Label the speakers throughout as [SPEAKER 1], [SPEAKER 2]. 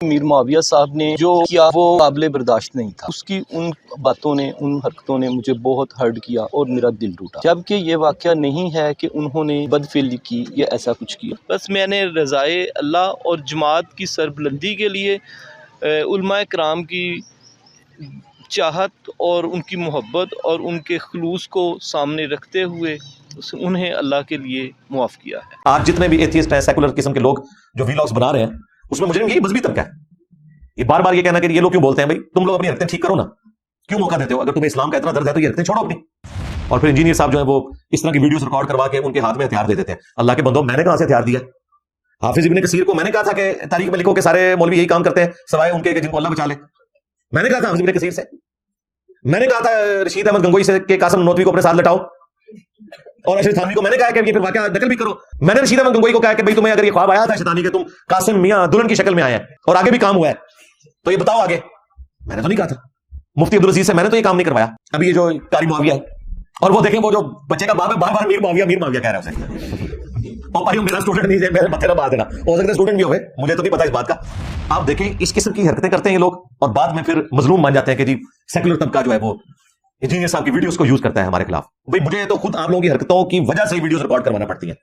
[SPEAKER 1] میر معاویہ صاحب نے جو کیا وہ قابل برداشت نہیں تھا. اس کی ان باتوں نے، ان حرکتوں نے مجھے بہت ہرٹ کیا اور میرا دل ٹوٹا، جبکہ یہ واقعہ نہیں ہے کہ انہوں نے بدفعلی کی یا ایسا کچھ کیا. بس میں نے رضائے اللہ اور جماعت کی سربلندی کے لیے علماء کرام کی چاہت اور ان کی محبت اور ان کے خلوص کو سامنے رکھتے ہوئے انہیں اللہ کے لیے معاف کیا ہے.
[SPEAKER 2] آج جتنے بھی ایتھیسٹ ہیں، سیکولر قسم کے لوگ جو ویلاگز بنا رہے ہیں، اس میں مجرم یہی مذہبی طبقہ ہے. یہ بار بار یہ کہنا کہ یہ لوگ کیوں بولتے ہیں بھائی تم لوگ اپنی حرکتیں ٹھیک کرو نا، کیوں موقع دیتے ہو؟ اگر تمہیں اسلام کا اتنا درد ہے تو یہ حرکتیں چھوڑو اپنی. اور پھر انجینئر صاحب جو ہے وہ اس طرح کی ویڈیوز ریکارڈ کروا کے ان کے ہاتھ میں ہتھیار دے دیتے ہیں. اللہ کے بندو، میں نے کہاں سے ہتھیار دیا؟ حافظ ابن کثیر کو میں نے کہا تھا کہ تاریخ میں لکھو کہ سارے مولوی یہی کام کرتے ہیں سوائے ان کے کہ جن کو اللہ بچا لے. میں نے کہا تھا حافظ ابن کثیر سے، میں نے کہا تھا رشید احمد گنگوئی سے کہ قاسم نانوتوی کو اپنے ساتھ لٹاؤ، اور اشرف تھانوی کو میں نے کہا کہ یہ پھر واقعہ نقل بھی کرو. میں نے رشید احمد گنگوئی کو کہا کہ بھائی تمہیں اگر یہ خواب آیا تھا شیطانی کہ تم قاسم میاں دلہن کی شکل میں آئے ہیں اور آگے بھی کام ہوا ہے تو یہ بتاؤ آگے. میں نے تو نہیں کہا تھا. مفتی عبدالعزیز سے میں نے تو یہ کام نہیں کروایا. ابھی یہ جو قاری معاویہ ہے، اور وہ دیکھیں وہ جو بچے کا باپ ہے بار بار میر معاویہ کہہ رہا ہے اسے. اور بھائی میرا اسٹوڈنٹ نہیں ہے، میرے متھے نہ بات دینا، ہو سکتا ہے اسٹوڈنٹ بھی ہوئے، مجھے تو نہیں پتا اس بات کا. آپ دیکھیں اس قسم کی حرکتیں کرتے ہیں یہ لوگ، اور بعد میں پھر مظلوم مان جاتے ہیں کہ جی سیکولر طبقہ جو ہے وہ انجینئر صاحب کی ویڈیوز کو یوز کرتا ہے ہمارے خلاف. بھائی مجھے تو خود آپ لوگوں کی حرکتوں کی وجہ سے ویڈیوز ریکارڈ کروانا پڑتی ہیں.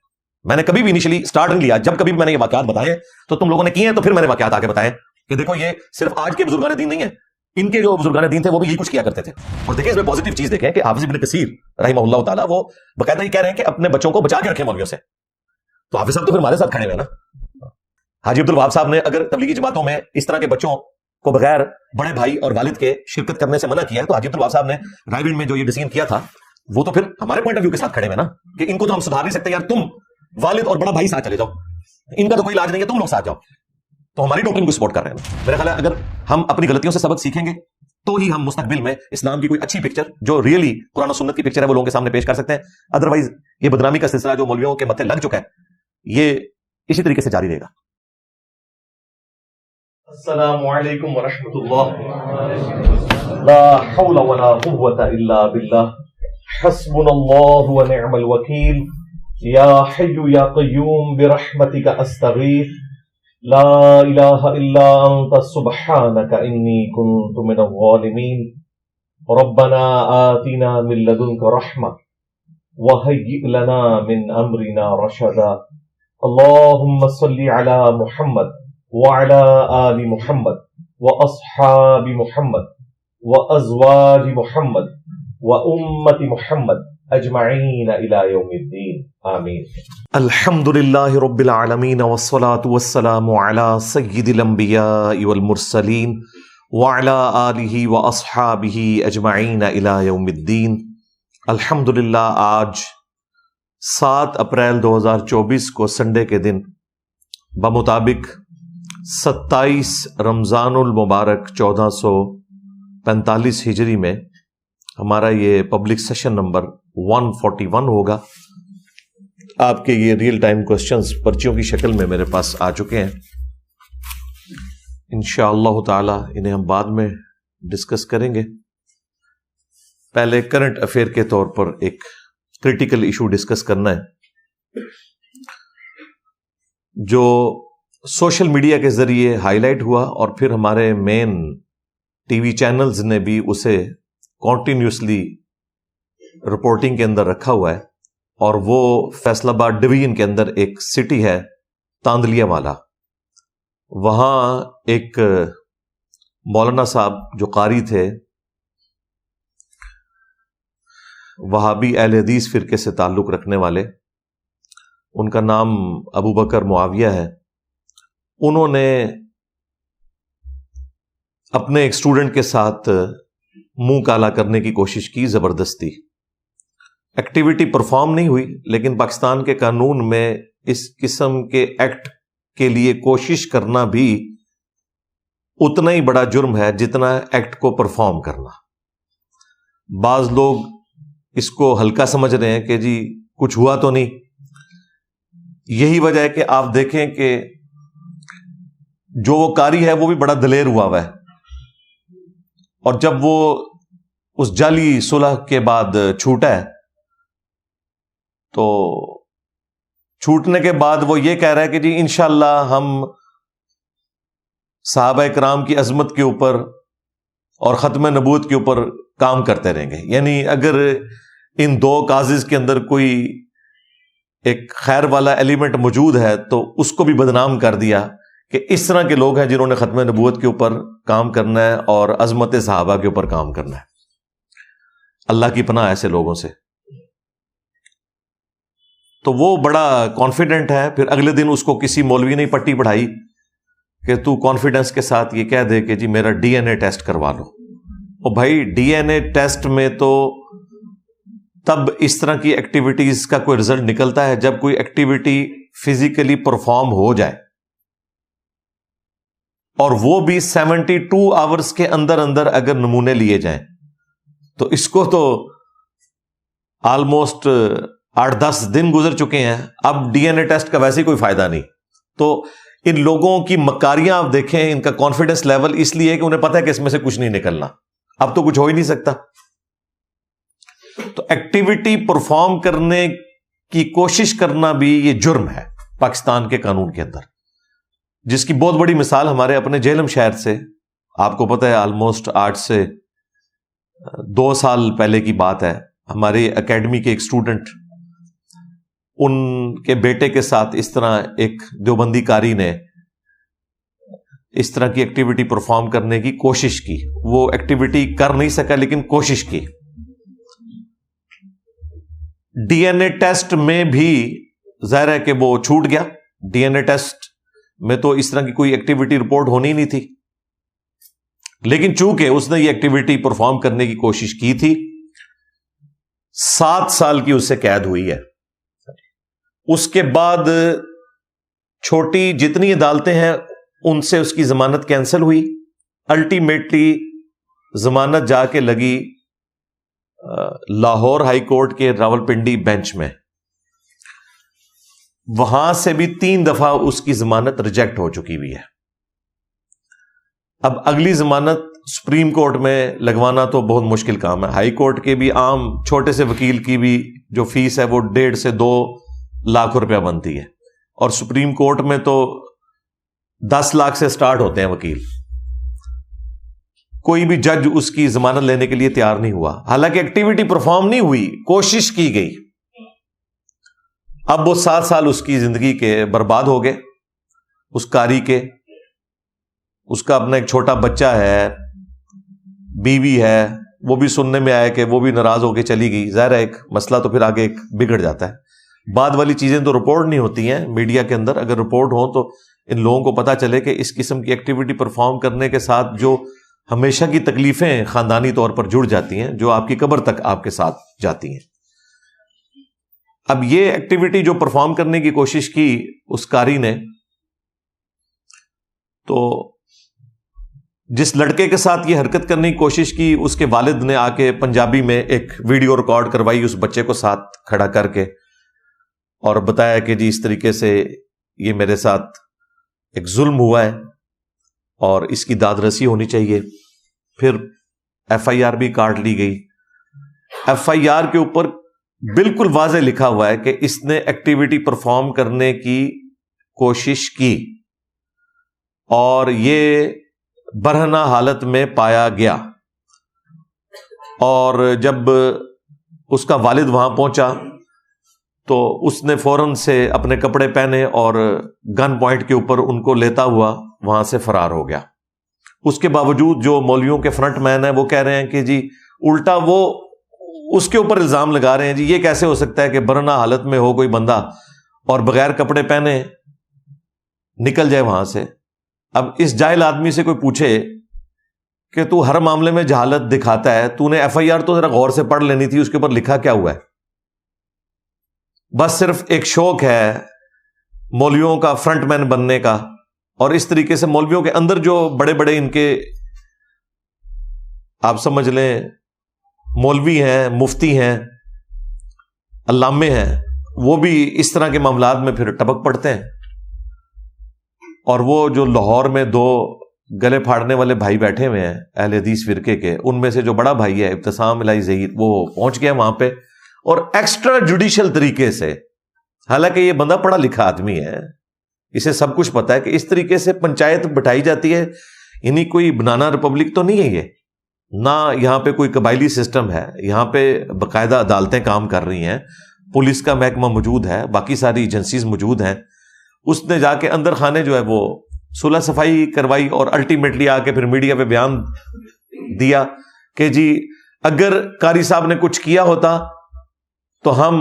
[SPEAKER 2] میں نے کبھی بھی انیشلی اسٹارٹ نہیں لیا، جب کبھی بھی میں نے یہ واقعات بتائے تو تم لوگوں نے کیے ہیں، تو پھر میں نے واقعات آگے بتائے کہ دیکھو یہ صرف آج کے بزرگان دین نہیں ہے، ان کے جو بزرگان دین تھے وہ بھی یہی کچھ کیا کرتے تھے. اور دیکھیں اس میں پازیٹیو چیز دیکھیں کہ حافظ ابن کثیر رحمہ اللہ تعالیٰ وہ باقاعدہ یہ کہہ رہے ہیں کہ اپنے بچوں کو بچا کے رکھیں مولویوں سے. تو حافظ صاحب تو پھر ہمارے ساتھ کھڑے ہوئے نا. حاجی عبدالوہاب صاحب نے اگر تبلیغی جماعتوں میں اس طرح کے بچوں کو بغیر بڑے بھائی اور والد کے شرکت کرنے سے منع کیا ہے، تو حاجی عبدالوہاب صاحب نے رائے وینڈ میں جو یہ ڈیسیژن کیا تھا وہ تو پھر ہمارے پوائنٹ آف ویو کے ساتھ کھڑے ہوئے نا کہ ان کو تو ہم سدھار نہیں سکتے یار، تم والد اور بڑا بھائی ساتھ چلے جاؤ، ان کا تو کوئی علاج نہیں ہے، تم لوگ ساتھ جاؤ. تو ہماری ڈاکٹرین کو سپورٹ کر رہے ہیں. میرا خیال ہے اگر ہم اپنی غلطیوں سے سبق سیکھیں گے تو ہی ہم مستقبل میں اسلام کی کوئی اچھی پکچر جو ریئلی قرآن و سنت کی پکچر ہے وہ لوگوں کے سامنے پیش کر سکتے ہیں. ادروائز یہ بدنامی کا سلسلہ جو مولویوں کے متھے لگ چکا ہے یہ اسی طریقے سے جاری رہے گا.
[SPEAKER 3] السلام علیکم ورحمۃ اللہ. لا حول ولا قوة الا باللہ. حسبنا اللہ ونعم الوکیل. یا حی یا قیوم برحمتک استغیث. لا الہ الا انت سبحانک انی کنت من الظالمین. ربنا آتنا من لدنک رحمہ وہیئ لنا من امرنا رشدا. اللہم صل علی محمد وعلى آل محمد وأصحاب محمد وأزواج محمد وأمة محمد أجمعين إلى يوم الدين آمين.
[SPEAKER 2] الحمد للہ رب العالمین والصلاة والسلام علی سید الانبیاء والمرسلین وعلی آلہ واصحابہ اجمعین الی یوم الدین. الحمد للہ آج 7 اپریل 2024 کو سنڈے کے دن بمطابق 27 رمضان المبارک 1445 ہجری میں ہمارا یہ پبلک سیشن نمبر 141 ہوگا. آپ کے یہ ریئل ٹائم کوسچنز پرچیوں کی شکل میں میرے پاس آ چکے ہیں. انشاءاللہ تعالی انہیں ہم بعد میں ڈسکس کریں گے. پہلے کرنٹ افیئر کے طور پر ایک کریٹیکل ایشو ڈسکس کرنا ہے جو سوشل میڈیا کے ذریعے ہائی لائٹ ہوا اور پھر ہمارے مین ٹی وی چینلز نے بھی اسے کنٹینیوسلی رپورٹنگ کے اندر رکھا ہوا ہے. اور وہ فیصل آباد ڈویژن کے اندر ایک سٹی ہے تاندلیا والا، وہاں ایک مولانا صاحب جو قاری تھے، وہابی اہل حدیث فرقے سے تعلق رکھنے والے، ان کا نام ابو بکر معاویہ ہے. انہوں نے اپنے ایک اسٹوڈنٹ کے ساتھ منہ کالا کرنے کی کوشش کی زبردستی. ایکٹیویٹی پرفارم نہیں ہوئی، لیکن پاکستان کے قانون میں اس قسم کے ایکٹ کے لیے کوشش کرنا بھی اتنا ہی بڑا جرم ہے جتنا ایکٹ کو پرفارم کرنا. بعض لوگ اس کو ہلکا سمجھ رہے ہیں کہ جی کچھ ہوا تو نہیں. یہی وجہ ہے کہ آپ دیکھیں کہ جو وہ قاری ہے وہ بھی بڑا دلیر ہوا ہے، اور جب وہ اس جعلی صلح کے بعد چھوٹا ہے تو چھوٹنے کے بعد وہ یہ کہہ رہا ہے کہ جی انشاءاللہ ہم صحابہ کرام کی عظمت کے اوپر اور ختم نبوت کے اوپر کام کرتے رہیں گے. یعنی اگر ان دو کازز کے اندر کوئی ایک خیر والا ایلیمنٹ موجود ہے تو اس کو بھی بدنام کر دیا کہ اس طرح کے لوگ ہیں جنہوں نے ختم نبوت کے اوپر کام کرنا ہے اور عظمت صحابہ کے اوپر کام کرنا ہے. اللہ کی پناہ ایسے لوگوں سے. تو وہ بڑا کانفیڈنٹ ہے. پھر اگلے دن اس کو کسی مولوی نے پٹی پڑھائی کہ تو کانفیڈنس کے ساتھ یہ کہہ دے کہ جی میرا ڈی این اے ٹیسٹ کروا لو. اور بھائی ڈی این اے ٹیسٹ میں تو تب اس طرح کی ایکٹیویٹیز کا کوئی رزلٹ نکلتا ہے جب کوئی ایکٹیویٹی فزیکلی پرفارم ہو جائے, اور وہ بھی 72 آورز کے اندر اندر اگر نمونے لیے جائیں. تو اس کو تو آلموسٹ 8-10 دن گزر چکے ہیں, اب ڈی این اے ٹیسٹ کا ویسے کوئی فائدہ نہیں. تو ان لوگوں کی مکاریاں آپ دیکھیں, ان کا کانفیڈنس لیول اس لیے کہ انہیں پتہ ہے کہ اس میں سے کچھ نہیں نکلنا, اب تو کچھ ہو ہی نہیں سکتا. تو ایکٹیویٹی پرفارم کرنے کی کوشش کرنا بھی یہ جرم ہے پاکستان کے قانون کے اندر, جس کی بہت بڑی مثال ہمارے اپنے جہلم شہر سے آپ کو پتہ ہے. آلموسٹ 8 سے 2 سال پہلے کی بات ہے. ہمارے اکیڈمی کے ایک اسٹوڈنٹ, ان کے بیٹے کے ساتھ اس طرح ایک دیوبندی قاری نے اس طرح کی ایکٹیویٹی پرفارم کرنے کی کوشش کی. وہ ایکٹیویٹی کر نہیں سکا لیکن کوشش کی. ڈی این اے ٹیسٹ میں بھی ظاہر ہے کہ وہ چھوٹ گیا. ڈی این اے ٹیسٹ میں تو اس طرح کی کوئی ایکٹیویٹی رپورٹ ہونی نہیں تھی, لیکن چونکہ اس نے یہ ایکٹیویٹی پرفارم کرنے کی کوشش کی تھی, 7 سال کی اس سے قید ہوئی ہے. اس کے بعد چھوٹی جتنی عدالتیں ہیں ان سے اس کی ضمانت کینسل ہوئی. الٹیمیٹلی ضمانت جا کے لگی لاہور ہائی کورٹ کے راولپنڈی بینچ میں. وہاں سے بھی 3 دفعہ اس کی ضمانت ریجیکٹ ہو چکی ہوئی ہے. اب اگلی ضمانت سپریم کورٹ میں لگوانا تو بہت مشکل کام ہے. ہائی کورٹ کے بھی عام چھوٹے سے وکیل کی بھی جو فیس ہے وہ 1.5 سے 2 لاکھ روپیہ بنتی ہے, اور سپریم کورٹ میں تو 10 لاکھ سے سٹارٹ ہوتے ہیں وکیل. کوئی بھی جج اس کی ضمانت لینے کے لیے تیار نہیں ہوا, حالانکہ ایکٹیویٹی پرفارم نہیں ہوئی, کوشش کی گئی. اب وہ 7 سال اس کی زندگی کے برباد ہو گئے, اس قاری کے. اس کا اپنا ایک چھوٹا بچہ ہے, بیوی ہے, وہ بھی سننے میں آیا کہ وہ بھی ناراض ہو کے چلی گئی. ظاہر ہے ایک مسئلہ تو پھر آگے ایک بگڑ جاتا ہے. بعد والی چیزیں تو رپورٹ نہیں ہوتی ہیں میڈیا کے اندر. اگر رپورٹ ہو تو ان لوگوں کو پتا چلے کہ اس قسم کی ایکٹیویٹی پرفارم کرنے کے ساتھ جو ہمیشہ کی تکلیفیں خاندانی طور پر جڑ جاتی ہیں, جو آپ کی قبر تک آپ کے ساتھ جاتی ہیں. اب یہ ایکٹیویٹی جو پرفارم کرنے کی کوشش کی اس قاری نے, تو جس لڑکے کے ساتھ یہ حرکت کرنے کی کوشش کی اس کے والد نے آ کے پنجابی میں ایک ویڈیو ریکارڈ کروائی اس بچے کو ساتھ کھڑا کر کے, اور بتایا کہ جی اس طریقے سے یہ میرے ساتھ ایک ظلم ہوا ہے اور اس کی داد رسی ہونی چاہیے. پھر ایف آئی آر بھی کاٹ لی گئی. ایف آئی آر کے اوپر بالکل واضح لکھا ہوا ہے کہ اس نے ایکٹیویٹی پرفارم کرنے کی کوشش کی اور یہ برہنہ حالت میں پایا گیا. اور جب اس کا والد وہاں پہنچا تو اس نے فوراً سے اپنے کپڑے پہنے اور گن پوائنٹ کے اوپر ان کو لیتا ہوا وہاں سے فرار ہو گیا. اس کے باوجود جو مولویوں کے فرنٹ مین ہیں وہ کہہ رہے ہیں کہ جی الٹا وہ اس کے اوپر الزام لگا رہے ہیں, جی یہ کیسے ہو سکتا ہے کہ برہنہ حالت میں ہو کوئی بندہ اور بغیر کپڑے پہنے نکل جائے وہاں سے. اب اس جاہل آدمی سے کوئی پوچھے کہ تو ہر معاملے میں جہالت دکھاتا ہے, تو نے ایف آئی آر تو ذرا غور سے پڑھ لینی تھی, اس کے اوپر لکھا کیا ہوا ہے. بس صرف ایک شوق ہے مولویوں کا فرنٹ مین بننے کا, اور اس طریقے سے مولویوں کے اندر جو بڑے بڑے ان کے آپ سمجھ لیں مولوی ہیں, مفتی ہیں, علامے ہیں, وہ بھی اس طرح کے معاملات میں پھر ٹپک پڑتے ہیں. اور وہ جو لاہور میں 2 گلے پھاڑنے والے بھائی بیٹھے ہوئے ہیں اہل حدیث فرقے کے, ان میں سے جو بڑا بھائی ہے ابتسام الہی ظہیر, وہ پہنچ گیا وہاں پہ اور ایکسٹرا جوڈیشل طریقے سے, حالانکہ یہ بندہ پڑھا لکھا آدمی ہے, اسے سب کچھ پتا ہے کہ اس طریقے سے پنچایت بٹھائی جاتی ہے، یعنی کوئی بنانا ریپبلک تو نہیں ہے یہ، نہ یہاں پہ کوئی قبائلی سسٹم ہے، یہاں پہ باقاعدہ عدالتیں کام کر رہی ہیں، پولیس کا محکمہ موجود ہے، باقی ساری ایجنسیز موجود ہیں. اس نے جا کے اندر خانے جو ہے وہ صلح صفائی کروائی اور الٹیمیٹلی آ کے پھر میڈیا پہ بیان دیا کہ جی اگر قاری صاحب نے کچھ کیا ہوتا تو ہم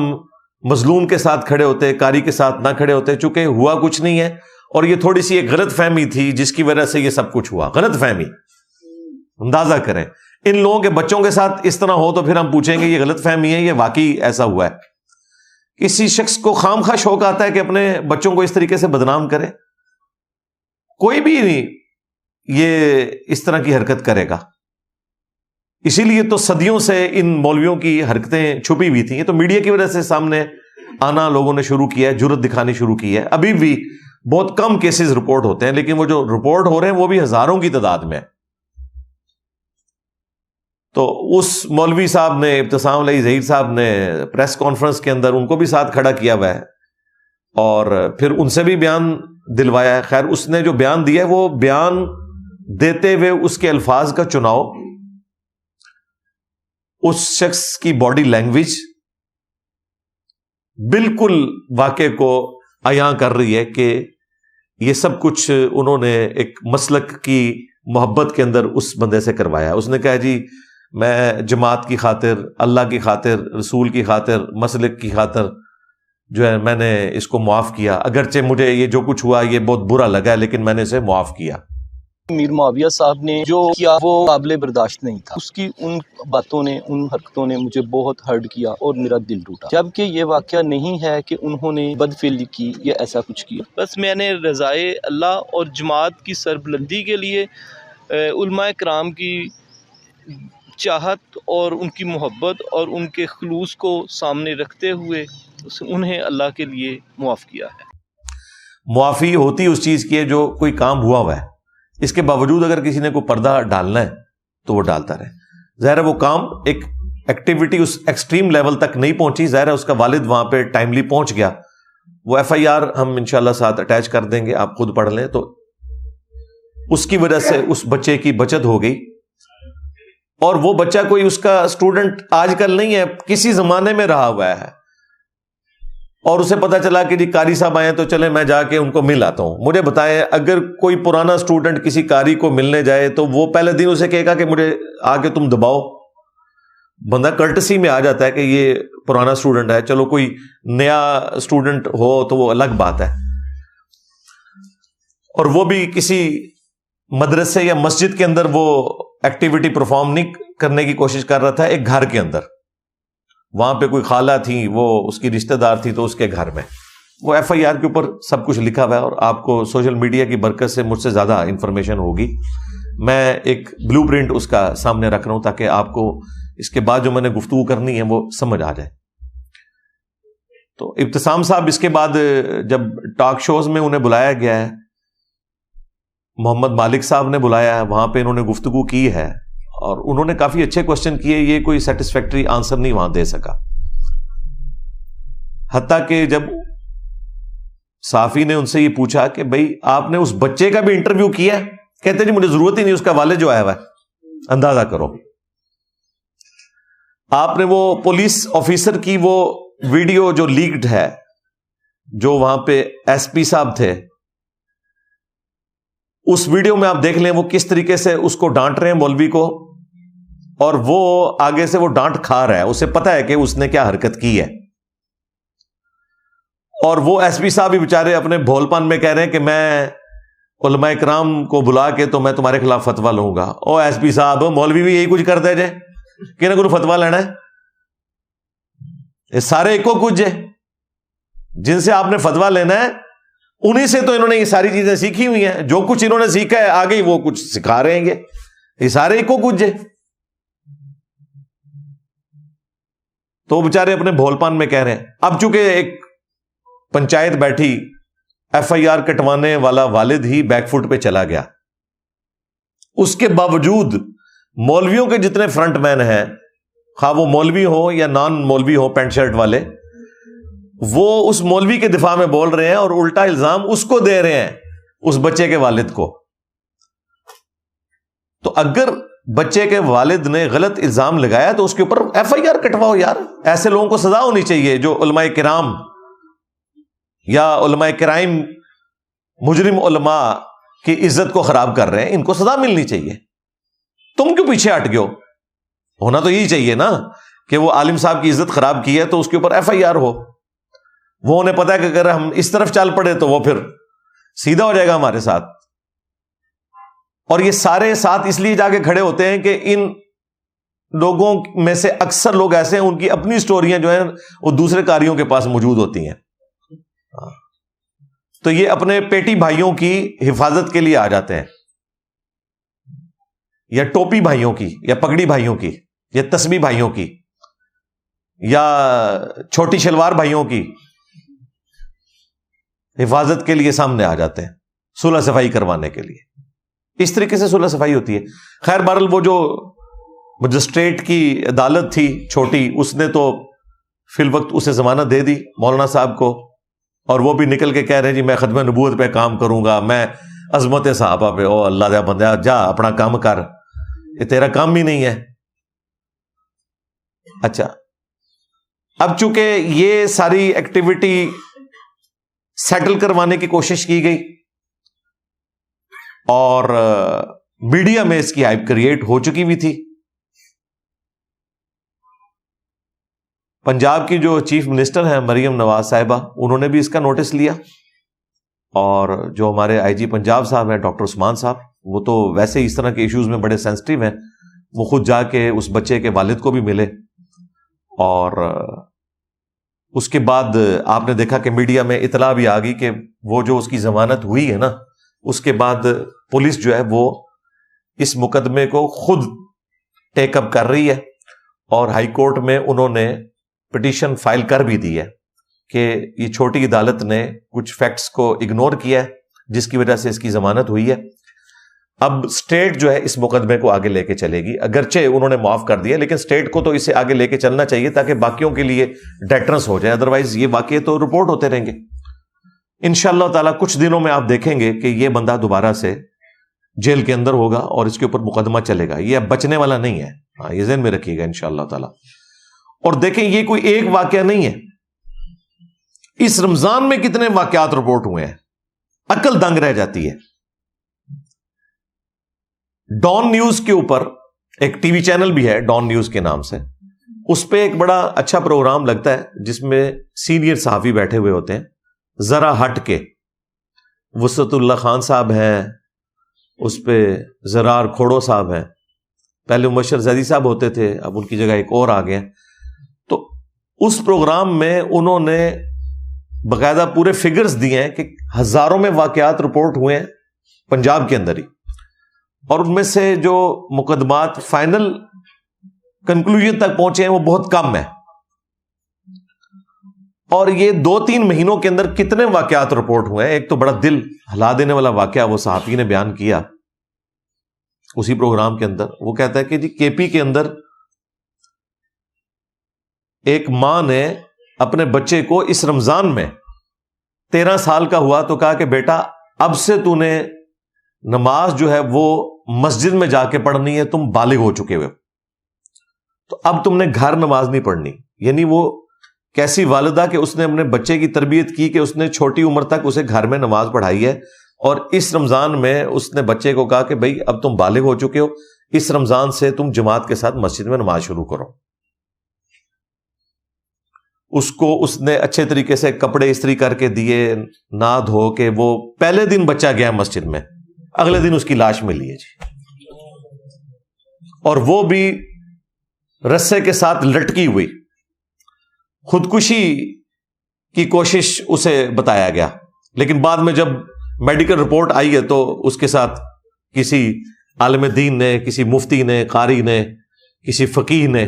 [SPEAKER 2] مظلوم کے ساتھ کھڑے ہوتے، قاری کے ساتھ نہ کھڑے ہوتے، چونکہ ہوا کچھ نہیں ہے اور یہ تھوڑی سی ایک غلط فہمی تھی جس کی وجہ سے یہ سب کچھ ہوا. غلط فہمی، اندازہ کریں ان لوگوں کے بچوں کے ساتھ اس طرح ہو تو پھر ہم پوچھیں گے یہ غلط فہمی ہے، یہ واقعی ایسا ہوا ہے. کسی شخص کو خام خواہ شوق آتا ہے کہ اپنے بچوں کو اس طریقے سے بدنام کرے؟ کوئی بھی نہیں یہ اس طرح کی حرکت کرے گا. اسی لیے تو صدیوں سے ان مولویوں کی حرکتیں چھپی ہوئی تھیں، یہ تو میڈیا کی وجہ سے سامنے آنا لوگوں نے شروع کیا ہے، جرأت دکھانی شروع کی ہے. ابھی بھی بہت کم کیسز رپورٹ ہوتے ہیں، لیکن وہ جو رپورٹ ہو رہے ہیں وہ بھی ہزاروں کی تعداد میں. تو اس مولوی صاحب نے، ابتسام علیہ ظہیر صاحب نے پریس کانفرنس کے اندر ان کو بھی ساتھ کھڑا کیا ہوا ہے اور پھر ان سے بھی بیان دلوایا ہے. خیر اس نے جو بیان دیا ہے وہ بیان دیتے ہوئے اس کے الفاظ کا چناؤ، اس شخص کی باڈی لینگویج بالکل واقعے کو عیاں کر رہی ہے کہ یہ سب کچھ انہوں نے ایک مسلک کی محبت کے اندر اس بندے سے کروایا. اس نے کہا جی میں جماعت کی خاطر، اللہ کی خاطر، رسول کی خاطر، مسلک کی خاطر جو ہے میں نے اس کو معاف کیا، اگرچہ مجھے یہ جو کچھ ہوا یہ بہت برا لگا ہے لیکن میں نے اسے معاف کیا.
[SPEAKER 1] میر معاویہ صاحب نے جو کیا وہ قابل برداشت نہیں تھا. اس کی ان باتوں نے، ان حرکتوں نے مجھے بہت ہرٹ کیا اور میرا دل ٹوٹا، جبکہ یہ واقعہ نہیں ہے کہ انہوں نے بدفعلی کی یا ایسا کچھ کیا. بس میں نے رضائے اللہ اور جماعت کی سربلندی کے لیے علماء کرام کی چاہت اور ان کی محبت اور ان کے خلوص کو سامنے رکھتے ہوئے انہیں اللہ کے لیے معاف کیا ہے.
[SPEAKER 2] معافی ہوتی اس چیز کی ہے جو کوئی کام ہوا ہوا ہے، اس کے باوجود اگر کسی نے کوئی پردہ ڈالنا ہے تو وہ ڈالتا رہے. ظاہر ہے وہ کام ایک ایکٹیویٹی اس ایکسٹریم لیول تک نہیں پہنچی، ظاہر ہے اس کا والد وہاں پہ ٹائملی پہنچ گیا. وہ FIR ہم انشاءاللہ ساتھ اٹیچ کر دیں گے، آپ خود پڑھ لیں. تو اس کی وجہ سے اس بچے کی بچت ہو گئی اور وہ بچہ کوئی اس کا اسٹوڈنٹ آج کل نہیں ہے، کسی زمانے میں رہا ہوا ہے اور اسے پتا چلا کہ جی قاری صاحب آئے تو چلے میں جا کے ان کو مل آتا ہوں. مجھے بتائیں اگر کوئی پرانا اسٹوڈنٹ کسی قاری کو ملنے جائے تو وہ پہلے دن اسے کہے گا کہ مجھے آ کے تم دباؤ؟ بندہ کرٹسی میں آ جاتا ہے کہ یہ پرانا اسٹوڈنٹ ہے، چلو کوئی نیا اسٹوڈنٹ ہو تو وہ الگ بات ہے. اور وہ بھی کسی مدرسے یا مسجد کے اندر وہ ایکٹیویٹی پرفارم نہیں کرنے کی کوشش کر رہا تھا، ایک گھر کے اندر. وہاں پہ کوئی خالہ تھی، وہ اس کی رشتہ دار تھی تو اس کے گھر میں. وہ FIR کے اوپر سب کچھ لکھا ہوا ہے اور آپ کو سوشل میڈیا کی برکت سے مجھ سے زیادہ انفارمیشن ہوگی. میں ایک بلو پرنٹ اس کا سامنے رکھ رہا ہوں تاکہ آپ کو اس کے بعد جو میں نے گفتگو کرنی ہے وہ سمجھ آ جائے. تو ابتسام صاحب اس کے بعد جب ٹاک شوز میں انہیں بلایا گیا ہے، محمد مالک صاحب نے بلایا ہے، وہاں پہ انہوں نے گفتگو کی ہے اور انہوں نے کافی اچھے کوشچن کیے. یہ کوئی سیٹسفیکٹری آنسر نہیں وہاں دے سکا، حتیٰ کہ جب صحافی نے ان سے یہ پوچھا کہ بھئی آپ نے اس بچے کا بھی انٹرویو کیا ہے، کہتے جی مجھے ضرورت ہی نہیں، اس کا والد جو آیا ہوا ہے. اندازہ کرو آپ نے وہ پولیس آفیسر کی وہ ویڈیو جو لیکڈ ہے، جو وہاں پہ SP صاحب تھے، اس ویڈیو میں آپ دیکھ لیں وہ کس طریقے سے اس کو ڈانٹ رہے ہیں مولوی کو، اور وہ آگے سے وہ ڈانٹ کھا رہا ہے، اسے پتا ہے کہ اس نے کیا حرکت کی ہے. اور وہ SP صاحب بھی بیچارے اپنے بھول پن میں کہہ رہے ہیں کہ میں علماء کرام کو بلا کے تو میں تمہارے خلاف فتویٰ لوں گا. او SP صاحب، مولوی بھی یہی کچھ کرتا ہے جے کہ نہ کوئی فتویٰ لینا ہے؟ یہ سارے ایکو کچھ ہے، جن سے آپ نے فتویٰ لینا ہے انہی سے تو انہوں نے یہ ساری چیزیں سیکھی ہوئی ہیں. جو کچھ انہوں نے سیکھا ہے آگے وہ کچھ سکھا رہے ہیں گے. یہ سارے ایکو کچھ ہے. تو وہ بیچارے اپنے بھول پان میں کہہ رہے ہیں. اب چونکہ ایک پنچایت بیٹھی، FIR کٹوانے والا والد ہی بیک فٹ پہ چلا گیا. اس کے باوجود مولویوں کے جتنے فرنٹ مین ہیں، خواہ وہ مولوی ہو یا نان مولوی ہو، پینٹ شرٹ والے، وہ اس مولوی کے دفاع میں بول رہے ہیں اور الٹا الزام اس کو دے رہے ہیں، اس بچے کے والد کو. تو اگر بچے کے والد نے غلط الزام لگایا تو اس کے اوپر ایف آئی آر کٹواؤ یار. ایسے لوگوں کو سزا ہونی چاہیے جو علماء کرام یا علماء کرائم، مجرم علماء کی عزت کو خراب کر رہے ہیں، ان کو سزا ملنی چاہیے. تم کیوں پیچھے ہٹ گئے ہو؟ ہونا تو یہی چاہیے نا کہ وہ عالم صاحب کی عزت خراب کی ہے تو اس کے اوپر ایف آئی آر ہو. وہ انہیں پتا ہے کہ اگر ہم اس طرف چل پڑے تو وہ پھر سیدھا ہو جائے گا ہمارے ساتھ. اور یہ سارے ساتھ اس لیے جا کے کھڑے ہوتے ہیں کہ ان لوگوں میں سے اکثر لوگ ایسے ہیں ان کی اپنی سٹوریاں جو ہیں وہ دوسرے قاریوں کے پاس موجود ہوتی ہیں. تو یہ اپنے پیٹی بھائیوں کی حفاظت کے لیے آ جاتے ہیں، یا ٹوپی بھائیوں کی، یا پگڑی بھائیوں کی، یا تسبیح بھائیوں کی، یا چھوٹی شلوار بھائیوں کی حفاظت کے لیے سامنے آ جاتے ہیں، صلح صفائی کروانے کے لیے. اس طریقے سے صلح صفائی ہوتی ہے. خیر بہرحال وہ جو مجسٹریٹ کی عدالت تھی چھوٹی، اس نے تو فی الوقت اسے ضمانت دے دی مولانا صاحب کو، اور وہ بھی نکل کے کہہ رہے ہیں جی میں ختم نبوت پہ کام کروں گا، میں عظمت صحابہ پہ. او اللہ دیا بندہ، جا اپنا کام کر، یہ تیرا کام بھی نہیں ہے. اچھا، اب چونکہ یہ ساری ایکٹیویٹی سیٹل کروانے کی کوشش کی گئی اور میڈیا میں اس کی ہائپ کریٹ ہو چکی بھی تھی. پنجاب کی جو چیف منسٹر ہیں مریم نواز صاحبہ، انہوں نے بھی اس کا نوٹس لیا، اور جو ہمارے آئی جی پنجاب صاحب ہیں ڈاکٹر عثمان صاحب، وہ تو ویسے ہی اس طرح کے ایشوز میں بڑے سینسٹیو ہیں، وہ خود جا کے اس بچے کے والد کو بھی ملے. اور اس کے بعد آپ نے دیکھا کہ میڈیا میں اطلاع بھی آ گئی کہ وہ جو اس کی ضمانت ہوئی ہے نا، اس کے بعد پولیس جو ہے وہ اس مقدمے کو خود ٹیک اپ کر رہی ہے، اور ہائی کورٹ میں انہوں نے پٹیشن فائل کر بھی دی ہے کہ یہ چھوٹی عدالت نے کچھ فیکٹس کو اگنور کیا ہے جس کی وجہ سے اس کی ضمانت ہوئی ہے. اب اسٹیٹ جو ہے اس مقدمے کو آگے لے کے چلے گی، اگرچہ انہوں نے معاف کر دیا لیکن اسٹیٹ کو تو اسے آگے لے کے چلنا چاہیے تاکہ باقیوں کے لیے ڈیٹرنس ہو جائے، ادروائز یہ واقعے تو رپورٹ ہوتے رہیں گے. انشاءاللہ تعالیٰ کچھ دنوں میں آپ دیکھیں گے کہ یہ بندہ دوبارہ سے جیل کے اندر ہوگا اور اس کے اوپر مقدمہ چلے گا. یہ اب بچنے والا نہیں ہے، ہاں یہ ذہن میں رکھیے گا انشاءاللہ تعالیٰ. اور دیکھیں یہ کوئی ایک واقعہ نہیں ہے، اس رمضان میں کتنے واقعات رپورٹ ہوئے ہیں، عقل دنگ رہ جاتی ہے. ڈان نیوز کے اوپر ایک ٹی وی چینل بھی ہے ڈان نیوز کے نام سے، اس پہ ایک بڑا اچھا پروگرام لگتا ہے جس میں سینئر صحافی بیٹھے ہوئے ہوتے ہیں ذرا ہٹ کے. وسعت اللہ خان صاحب ہیں، اس پہ زرار کھوڑو صاحب ہیں، پہلے مبشر زیدی صاحب ہوتے تھے، اب ان کی جگہ ایک اور آ گئے. تو اس پروگرام میں انہوں نے باقاعدہ پورے فگرز دیے ہیں کہ ہزاروں میں واقعات رپورٹ ہوئے ہیں پنجاب کے اندر ہی، اور ان میں سے جو مقدمات فائنل کنکلوژن تک پہنچے ہیں وہ بہت کم ہے. اور یہ 2-3 مہینوں کے اندر کتنے واقعات رپورٹ ہوئے ہیں. ایک تو بڑا دل ہلا دینے والا واقعہ وہ صحافی نے بیان کیا اسی پروگرام کے اندر. وہ کہتا ہے کہ جی کے پی کے اندر ایک ماں نے اپنے بچے کو اس رمضان میں 13 سال کا ہوا تو کہا کہ بیٹا اب سے تو نے نماز جو ہے وہ مسجد میں جا کے پڑھنی ہے، تم بالغ ہو چکے ہوئے، تو اب تم نے گھر نماز نہیں پڑھنی. یعنی وہ کیسی والدہ کہ اس نے اپنے بچے کی تربیت کی کہ اس نے چھوٹی عمر تک اسے گھر میں نماز پڑھائی ہے، اور اس رمضان میں اس نے بچے کو کہا کہ بھائی اب تم بالغ ہو چکے ہو، اس رمضان سے تم جماعت کے ساتھ مسجد میں نماز شروع کرو. اس کو اس نے اچھے طریقے سے کپڑے استری کر کے دیے، نہا دھو کے. وہ پہلے دن بچہ گیا مسجد میں، اگلے دن اس کی لاش ملی ہے جی، اور وہ بھی رسے کے ساتھ لٹکی ہوئی. خودکشی کی کوشش اسے بتایا گیا، لیکن بعد میں جب میڈیکل رپورٹ آئی ہے تو اس کے ساتھ کسی عالم دین نے، کسی مفتی نے، قاری نے، کسی فقیہ نے،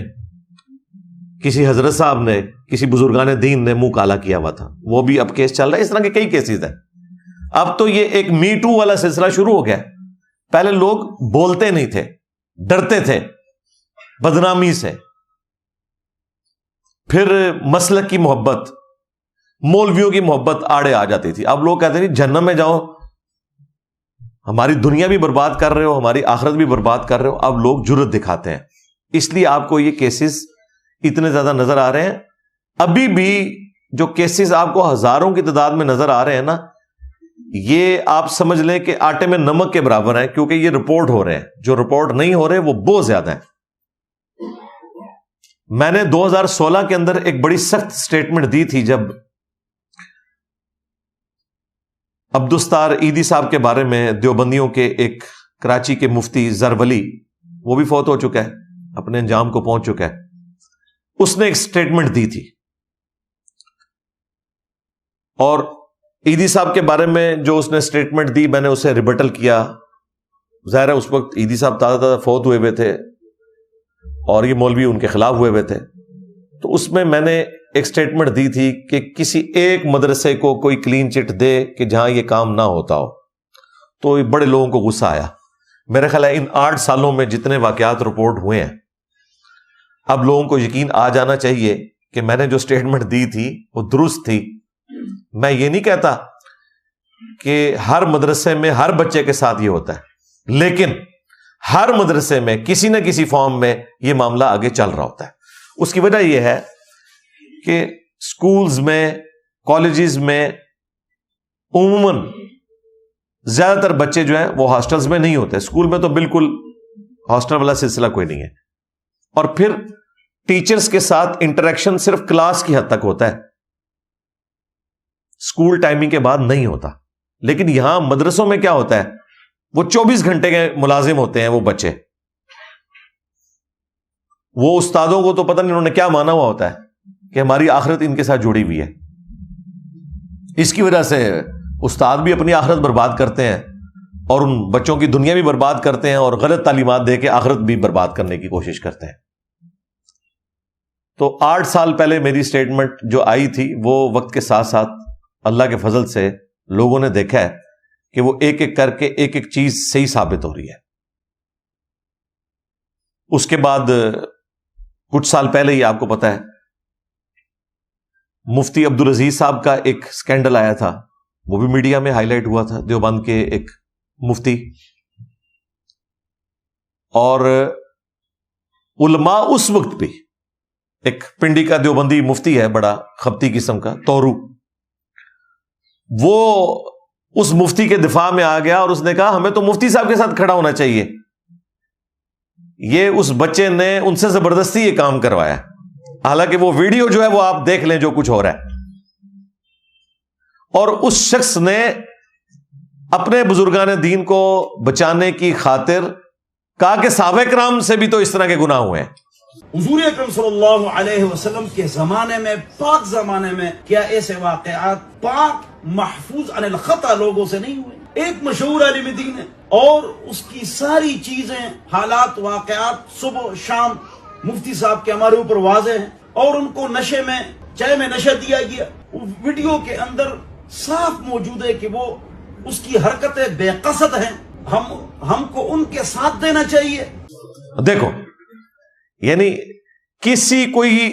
[SPEAKER 2] کسی حضرت صاحب نے، کسی بزرگان دین نے منہ کالا کیا ہوا تھا. وہ بھی اب کیس چل رہا ہے. اس طرح کے کئی کیسز ہیں. اب تو یہ ایک می ٹو والا سلسلہ شروع ہو گیا. پہلے لوگ بولتے نہیں تھے، ڈرتے تھے بدنامی سے، پھر مسلک کی محبت، مولویوں کی محبت آڑے آ جاتی تھی. اب لوگ کہتے ہیں جہنم میں جاؤ, ہماری دنیا بھی برباد کر رہے ہو, ہماری آخرت بھی برباد کر رہے ہو. اب لوگ جرت دکھاتے ہیں, اس لیے آپ کو یہ کیسز اتنے زیادہ نظر آ رہے ہیں. ابھی بھی جو کیسز آپ کو ہزاروں کی تعداد میں نظر آ رہے ہیں نا, یہ آپ سمجھ لیں کہ آٹے میں نمک کے برابر ہیں, کیونکہ یہ رپورٹ ہو رہے ہیں. جو رپورٹ نہیں ہو رہے وہ بہت زیادہ ہیں. میں نے 2016 کے اندر ایک بڑی سخت سٹیٹمنٹ دی تھی جب عبدالستار ایدی صاحب کے بارے میں, دیوبندیوں کے ایک کراچی کے مفتی زر ولی, وہ بھی فوت ہو چکا ہے, اپنے انجام کو پہنچ چکا ہے. اس نے ایک سٹیٹمنٹ دی تھی, اور ایدی صاحب کے بارے میں جو اس نے سٹیٹمنٹ دی, میں نے اسے ریبٹل کیا. ظاہر ہے اس وقت ایدی صاحب تازہ فوت ہوئے تھے اور یہ مولوی ان کے خلاف ہوئے تھے. تو اس میں نے ایک سٹیٹمنٹ دی تھی کہ کسی ایک مدرسے کو کوئی کلین چٹ دے کہ جہاں یہ کام نہ ہوتا ہو. تو بڑے لوگوں کو غصہ آیا. میرے خیال ہے ان 8 سالوں میں جتنے واقعات رپورٹ ہوئے ہیں, اب لوگوں کو یقین آ جانا چاہیے کہ میں نے جو سٹیٹمنٹ دی تھی وہ درست تھی. میں یہ نہیں کہتا کہ ہر مدرسے میں ہر بچے کے ساتھ یہ ہوتا ہے, لیکن ہر مدرسے میں کسی نہ کسی فارم میں یہ معاملہ آگے چل رہا ہوتا ہے. اس کی وجہ یہ ہے کہ سکولز میں, کالجز میں عموماً زیادہ تر بچے جو ہیں وہ ہاسٹلز میں نہیں ہوتے. اسکول میں تو بالکل ہاسٹل والا سلسلہ کوئی نہیں ہے, اور پھر ٹیچرز کے ساتھ انٹریکشن صرف کلاس کی حد تک ہوتا ہے, اسکول ٹائمنگ کے بعد نہیں ہوتا. لیکن یہاں مدرسوں میں کیا ہوتا ہے, وہ 24 گھنٹے کے ملازم ہوتے ہیں وہ بچے. وہ استادوں کو تو پتہ نہیں انہوں نے کیا مانا ہوا ہوتا ہے کہ ہماری آخرت ان کے ساتھ جڑی ہوئی ہے. اس کی وجہ سے استاد بھی اپنی آخرت برباد کرتے ہیں اور ان بچوں کی دنیا بھی برباد کرتے ہیں, اور غلط تعلیمات دے کے آخرت بھی برباد کرنے کی کوشش کرتے ہیں. تو 8 سال پہلے میری سٹیٹمنٹ جو آئی تھی, وہ وقت کے ساتھ ساتھ اللہ کے فضل سے لوگوں نے دیکھا ہے کہ وہ ایک ایک کر کے ایک ایک چیز صحیح ثابت ہو رہی ہے. اس کے بعد کچھ سال پہلے ہی آپ کو پتا ہے مفتی عبدالعزیز صاحب کا ایک سکینڈل آیا تھا, وہ بھی میڈیا میں ہائی لائٹ ہوا تھا. دیوبند کے ایک مفتی, اور علماء اس وقت بھی, ایک پنڈی کا دیوبندی مفتی ہے بڑا خبتی قسم کا, تورو, وہ اس مفتی کے دفاع میں آ گیا اور اس نے کہا ہمیں تو مفتی صاحب کے ساتھ کھڑا ہونا چاہیے, یہ اس بچے نے ان سے زبردستی یہ کام کروایا. حالانکہ وہ ویڈیو جو ہے وہ آپ دیکھ لیں جو کچھ ہو رہا ہے. اور اس شخص نے اپنے بزرگان دین کو بچانے کی خاطر کہا کہ صحابہ کرام سے بھی تو اس طرح کے گناہ ہوئے ہیں.
[SPEAKER 4] حضور اکرم صلی اللہ علیہ وسلم کے زمانے میں, پاک زمانے میں, کیا ایسے واقعات پاک محفوظ عن الخطا لوگوں سے نہیں ہوئے؟ ایک مشہور عالم دین ہے اور اس کی ساری چیزیں, حالات, واقعات صبح شام مفتی صاحب کے ہمارے اوپر واضح ہیں, اور ان کو نشے میں, چائے میں نشہ دیا گیا. ویڈیو کے اندر صاف موجود ہے کہ وہ اس کی حرکتیں بے قصد ہیں. ہم کو ان کے ساتھ دینا چاہیے.
[SPEAKER 2] دیکھو, یعنی کسی کوئی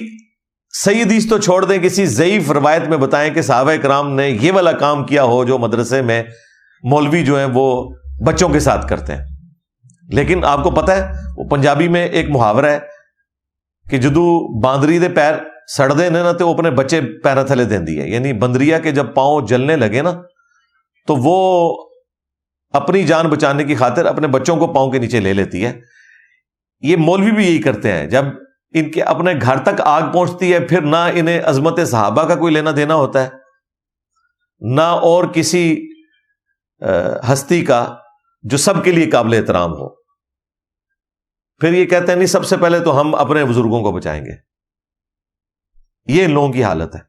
[SPEAKER 2] صحیح حدیث تو چھوڑ دیں, کسی ضعیف روایت میں بتائیں کہ صحابہ کرام نے یہ والا کام کیا ہو جو مدرسے میں مولوی جو ہیں وہ بچوں کے ساتھ کرتے ہیں. لیکن آپ کو پتہ ہے وہ پنجابی میں ایک محاورہ ہے کہ جدو باندری دے پیر سڑ دے نا تو وہ اپنے بچے پیرا تھلے دیندی ہے. یعنی بندریا کے جب پاؤں جلنے لگے نا تو وہ اپنی جان بچانے کی خاطر اپنے بچوں کو پاؤں کے نیچے لے لیتی ہے. یہ مولوی بھی یہی کرتے ہیں. جب ان کے اپنے گھر تک آگ پہنچتی ہے پھر نہ انہیں عظمت صحابہ کا کوئی لینا دینا ہوتا ہے, نہ اور کسی ہستی کا جو سب کے لیے قابل احترام ہو. پھر یہ کہتے ہیں نہیں سب سے پہلے تو ہم اپنے بزرگوں کو بچائیں گے. یہ ان لوگوں کی حالت ہے.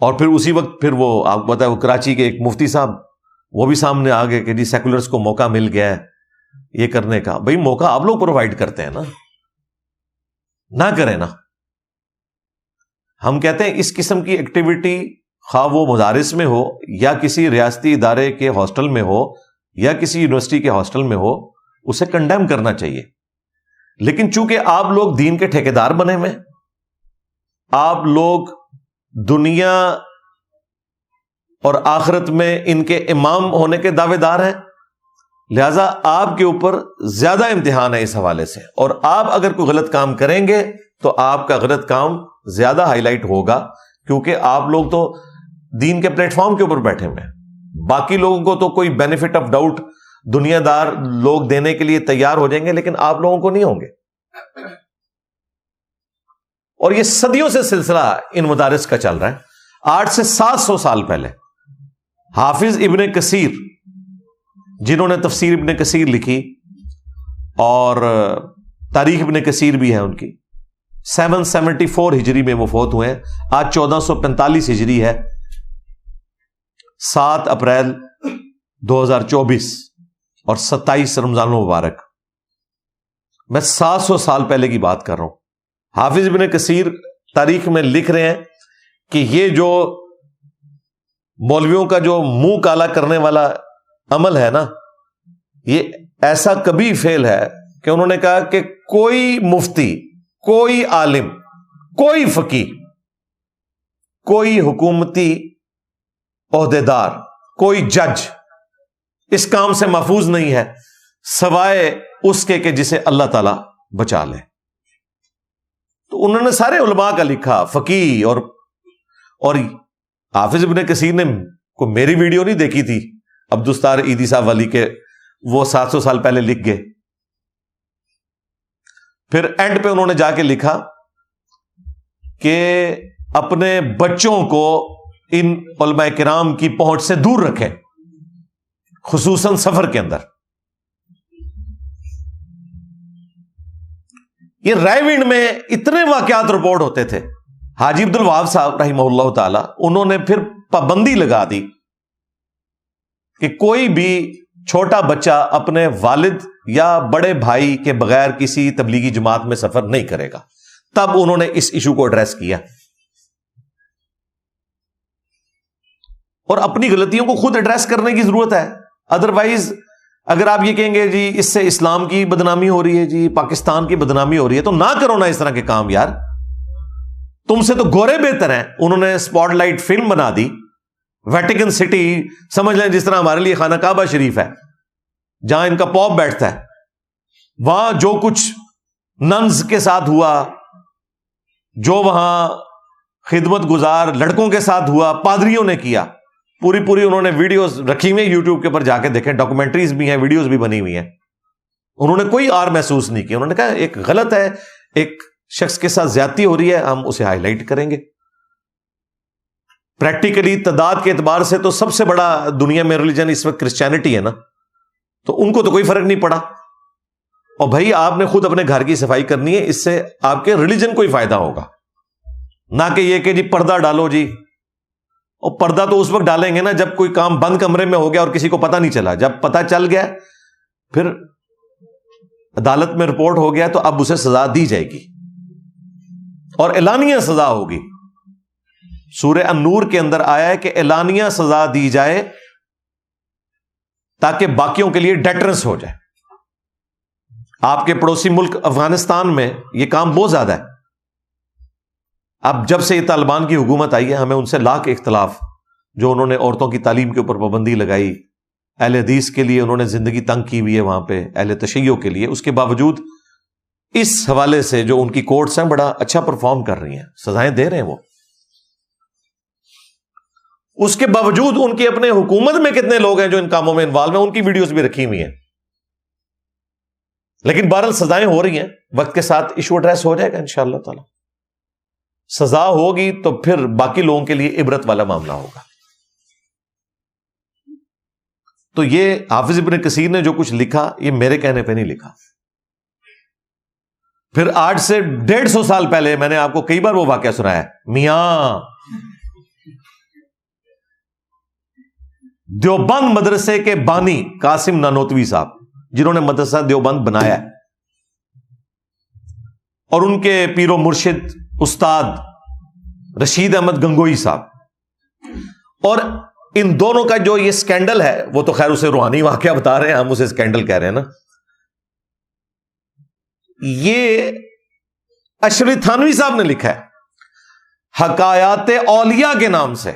[SPEAKER 2] اور پھر اسی وقت پھر وہ آپ کو پتا ہے وہ کراچی کے ایک مفتی صاحب وہ بھی سامنے آ گئے کہ جی سیکولرز کو موقع مل گیا ہے یہ کرنے کا. بھئی موقع آپ لوگ پرووائڈ کرتے ہیں نا, نہ کریں نا. ہم کہتے ہیں اس قسم کی ایکٹیویٹی خواہ وہ مدارس میں ہو یا کسی ریاستی ادارے کے ہاسٹل میں ہو یا کسی یونیورسٹی کے ہاسٹل میں ہو, اسے کنڈیم کرنا چاہیے. لیکن چونکہ آپ لوگ دین کے ٹھیکیدار بنے ہوئے, آپ لوگ دنیا اور آخرت میں ان کے امام ہونے کے دعوے دار ہیں، لہذا آپ کے اوپر زیادہ امتحان ہے اس حوالے سے، اور آپ اگر کوئی غلط کام کریں گے تو آپ کا غلط کام زیادہ ہائی لائٹ ہوگا، کیونکہ آپ لوگ تو دین کے پلیٹ فارم کے اوپر بیٹھے ہوئے ہیں۔ باقی لوگوں کو تو کوئی بینیفٹ آف ڈاؤٹ دنیا دار لوگ دینے کے لیے تیار ہو جائیں گے، لیکن آپ لوگوں کو نہیں ہوں گے۔ اور یہ صدیوں سے سلسلہ ان مدارس کا چل رہا ہے۔ 800 سے 700 سال پہلے حافظ ابن کثیر، جنہوں نے تفسیر ابن کثیر لکھی اور تاریخ ابن کثیر بھی ہے ان کی، 774 ہجری میں وہ فوت ہوئے ہیں۔ آج 1445 ہجری ہے، 7 اپریل 2024 اور 27 رمضان المبارک۔ میں 700 سال پہلے کی بات کر رہا ہوں۔ حافظ ابن کثیر تاریخ میں لکھ رہے ہیں کہ یہ جو مولویوں کا جو منہ کالا کرنے والا عمل ہے نا، یہ ایسا کبھی فعل ہے کہ انہوں نے کہا کہ کوئی مفتی، کوئی عالم، کوئی فقیہ، کوئی حکومتی عہدیدار، کوئی جج اس کام سے محفوظ نہیں ہے سوائے اس کے کہ جسے اللہ تعالی بچا لے۔ تو انہوں نے سارے علماء کا لکھا، فقیہ اور حافظ ابن کثیر نے کوئی میری ویڈیو نہیں دیکھی تھی عبدالستار عیدی صاحب والی کے، وہ 700 سال پہلے لکھ گئے۔ پھر اینڈ پہ انہوں نے جا کے لکھا کہ اپنے بچوں کو ان علماء کرام کی پہنچ سے دور رکھیں، خصوصاً سفر کے اندر۔ یہ رائے ونڈ میں اتنے واقعات رپورٹ ہوتے تھے۔ حاجی عبد الوہاب صاحب رحمہ اللہ تعالی، انہوں نے پھر پابندی لگا دی کہ کوئی بھی چھوٹا بچہ اپنے والد یا بڑے بھائی کے بغیر کسی تبلیغی جماعت میں سفر نہیں کرے گا۔ تب انہوں نے اس ایشو کو ایڈریس کیا اور اپنی غلطیوں کو خود ایڈریس کرنے کی ضرورت ہے۔ ادروائز اگر آپ یہ کہیں گے جی اس سے اسلام کی بدنامی ہو رہی ہے، جی پاکستان کی بدنامی ہو رہی ہے، تو نہ کرو نا اس طرح کے کام یار۔ تم سے تو گورے بہتر ہیں۔ انہوں نے سپاٹ لائٹ فلم بنا دی، ویٹیکن سٹی سمجھ لیں جس طرح ہمارے لیے خانہ کعبہ شریف ہے، جہاں ان کا پوپ بیٹھتا ہے، وہاں جو کچھ ننز کے ساتھ ہوا، جو وہاں خدمت گزار لڑکوں کے ساتھ ہوا، پادریوں نے کیا، پوری انہوں نے ویڈیوز رکھی ہوئی ہیں یوٹیوب کے اوپر، جا کے دیکھیں، ڈاکومنٹریز بھی ہیں، ویڈیوز بھی بنی ہوئی ہیں۔ انہوں نے کوئی آر محسوس نہیں کی، انہوں نے کہا ایک غلط ہے، ایک شخص کے ساتھ زیادتی ہو رہی ہے، ہم اسے ہائی لائٹ کریں گے۔ پریکٹیکلی تعداد کے اعتبار سے تو سب سے بڑا دنیا میں ریلیجن اس وقت کرسچینٹی ہے نا، تو ان کو تو کوئی فرق نہیں پڑا۔ اور بھائی آپ نے خود اپنے گھر کی صفائی کرنی ہے، اس سے آپ کے ریلیجن کو ہی فائدہ ہوگا، نہ کہ یہ کہ جی پردہ ڈالو جی۔ اور پردہ تو اس وقت ڈالیں گے نا جب کوئی کام بند کمرے میں ہو گیا اور کسی کو پتہ نہیں چلا۔ جب پتہ چل گیا، پھر عدالت میں رپورٹ ہو گیا، تو اب اسے سزا دی جائے گی اور اعلانیہ سزا ہوگی۔ سورہ النور کے اندر آیا ہے کہ اعلانیہ سزا دی جائے تاکہ باقیوں کے لیے ڈیٹرنس ہو جائے۔ آپ کے پڑوسی ملک افغانستان میں یہ کام بہت زیادہ ہے۔ اب جب سے یہ طالبان کی حکومت آئی ہے، ہمیں ان سے لاکھ اختلاف، جو انہوں نے عورتوں کی تعلیم کے اوپر پابندی لگائی، اہل حدیث کے لیے انہوں نے زندگی تنگ کی ہوئی ہے وہاں پہ، اہل تشیع کے لیے، اس کے باوجود اس حوالے سے جو ان کی کورٹس ہیں بڑا اچھا پرفارم کر رہی ہیں، سزائیں دے رہے ہیں وہ۔ اس کے باوجود ان کے اپنے حکومت میں کتنے لوگ ہیں جو ان کاموں میں انوالو ہیں، ان کی ویڈیوز بھی رکھی ہوئی ہیں۔ لیکن بہرحال سزائیں ہو رہی ہیں، وقت کے ساتھ ایشو ایڈریس ہو جائے گا انشاءاللہ تعالی۔ سزا ہوگی تو پھر باقی لوگوں کے لیے عبرت والا معاملہ ہوگا۔ تو یہ حافظ ابن کثیر نے جو کچھ لکھا، یہ میرے کہنے پہ نہیں لکھا۔ پھر آج سے 150 سال پہلے میں نے آپ کو کئی بار وہ واقعہ سنایا ہے، میاں دیوبند مدرسے کے بانی قاسم نانوتوی صاحب، جنہوں نے مدرسہ دیوبند بنایا ہے، اور ان کے پیر و مرشد استاد رشید احمد گنگوئی صاحب، اور ان دونوں کا جو یہ سکینڈل ہے، وہ تو خیر اسے روحانی واقعہ بتا رہے ہیں، ہم اسے سکینڈل کہہ رہے ہیں نا، یہ اشرف تھانوی صاحب نے لکھا ہے۔ حکایات اولیاء کے نام سے.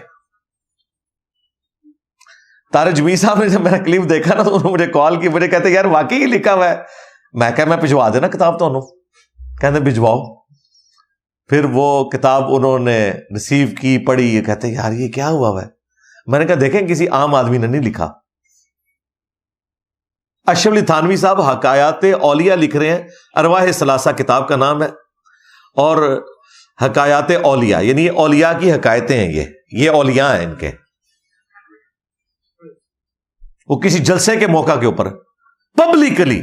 [SPEAKER 2] طارق جمیل صاحب نے جب میرا کلپ دیکھا نا تو انہوں نے مجھے کال کی, مجھے کہتے یار واقعی یہ لکھا ہوا ہے. میں کہا میں بھجوا دینا کتاب تو انہوں, کہتے بھجواؤ. پھر وہ کتاب انہوں نے ریسیو کی, پڑھی, یہ کہتے یار یہ کیا ہوا ہے. میں نے کہا دیکھیں کسی عام آدمی نے نہیں لکھا. اشرف علی تھانوی صاحب حکایات اولیاء لکھ رہے ہیں, ارواح ثلاثہ کتاب کا نام ہے, اور حکایات اولیاء یعنی اولیاء کی حکایتیں ہیں. یہ اولیاء ہیں ان کے. وہ کسی جلسے کے موقع کے اوپر پبلکلی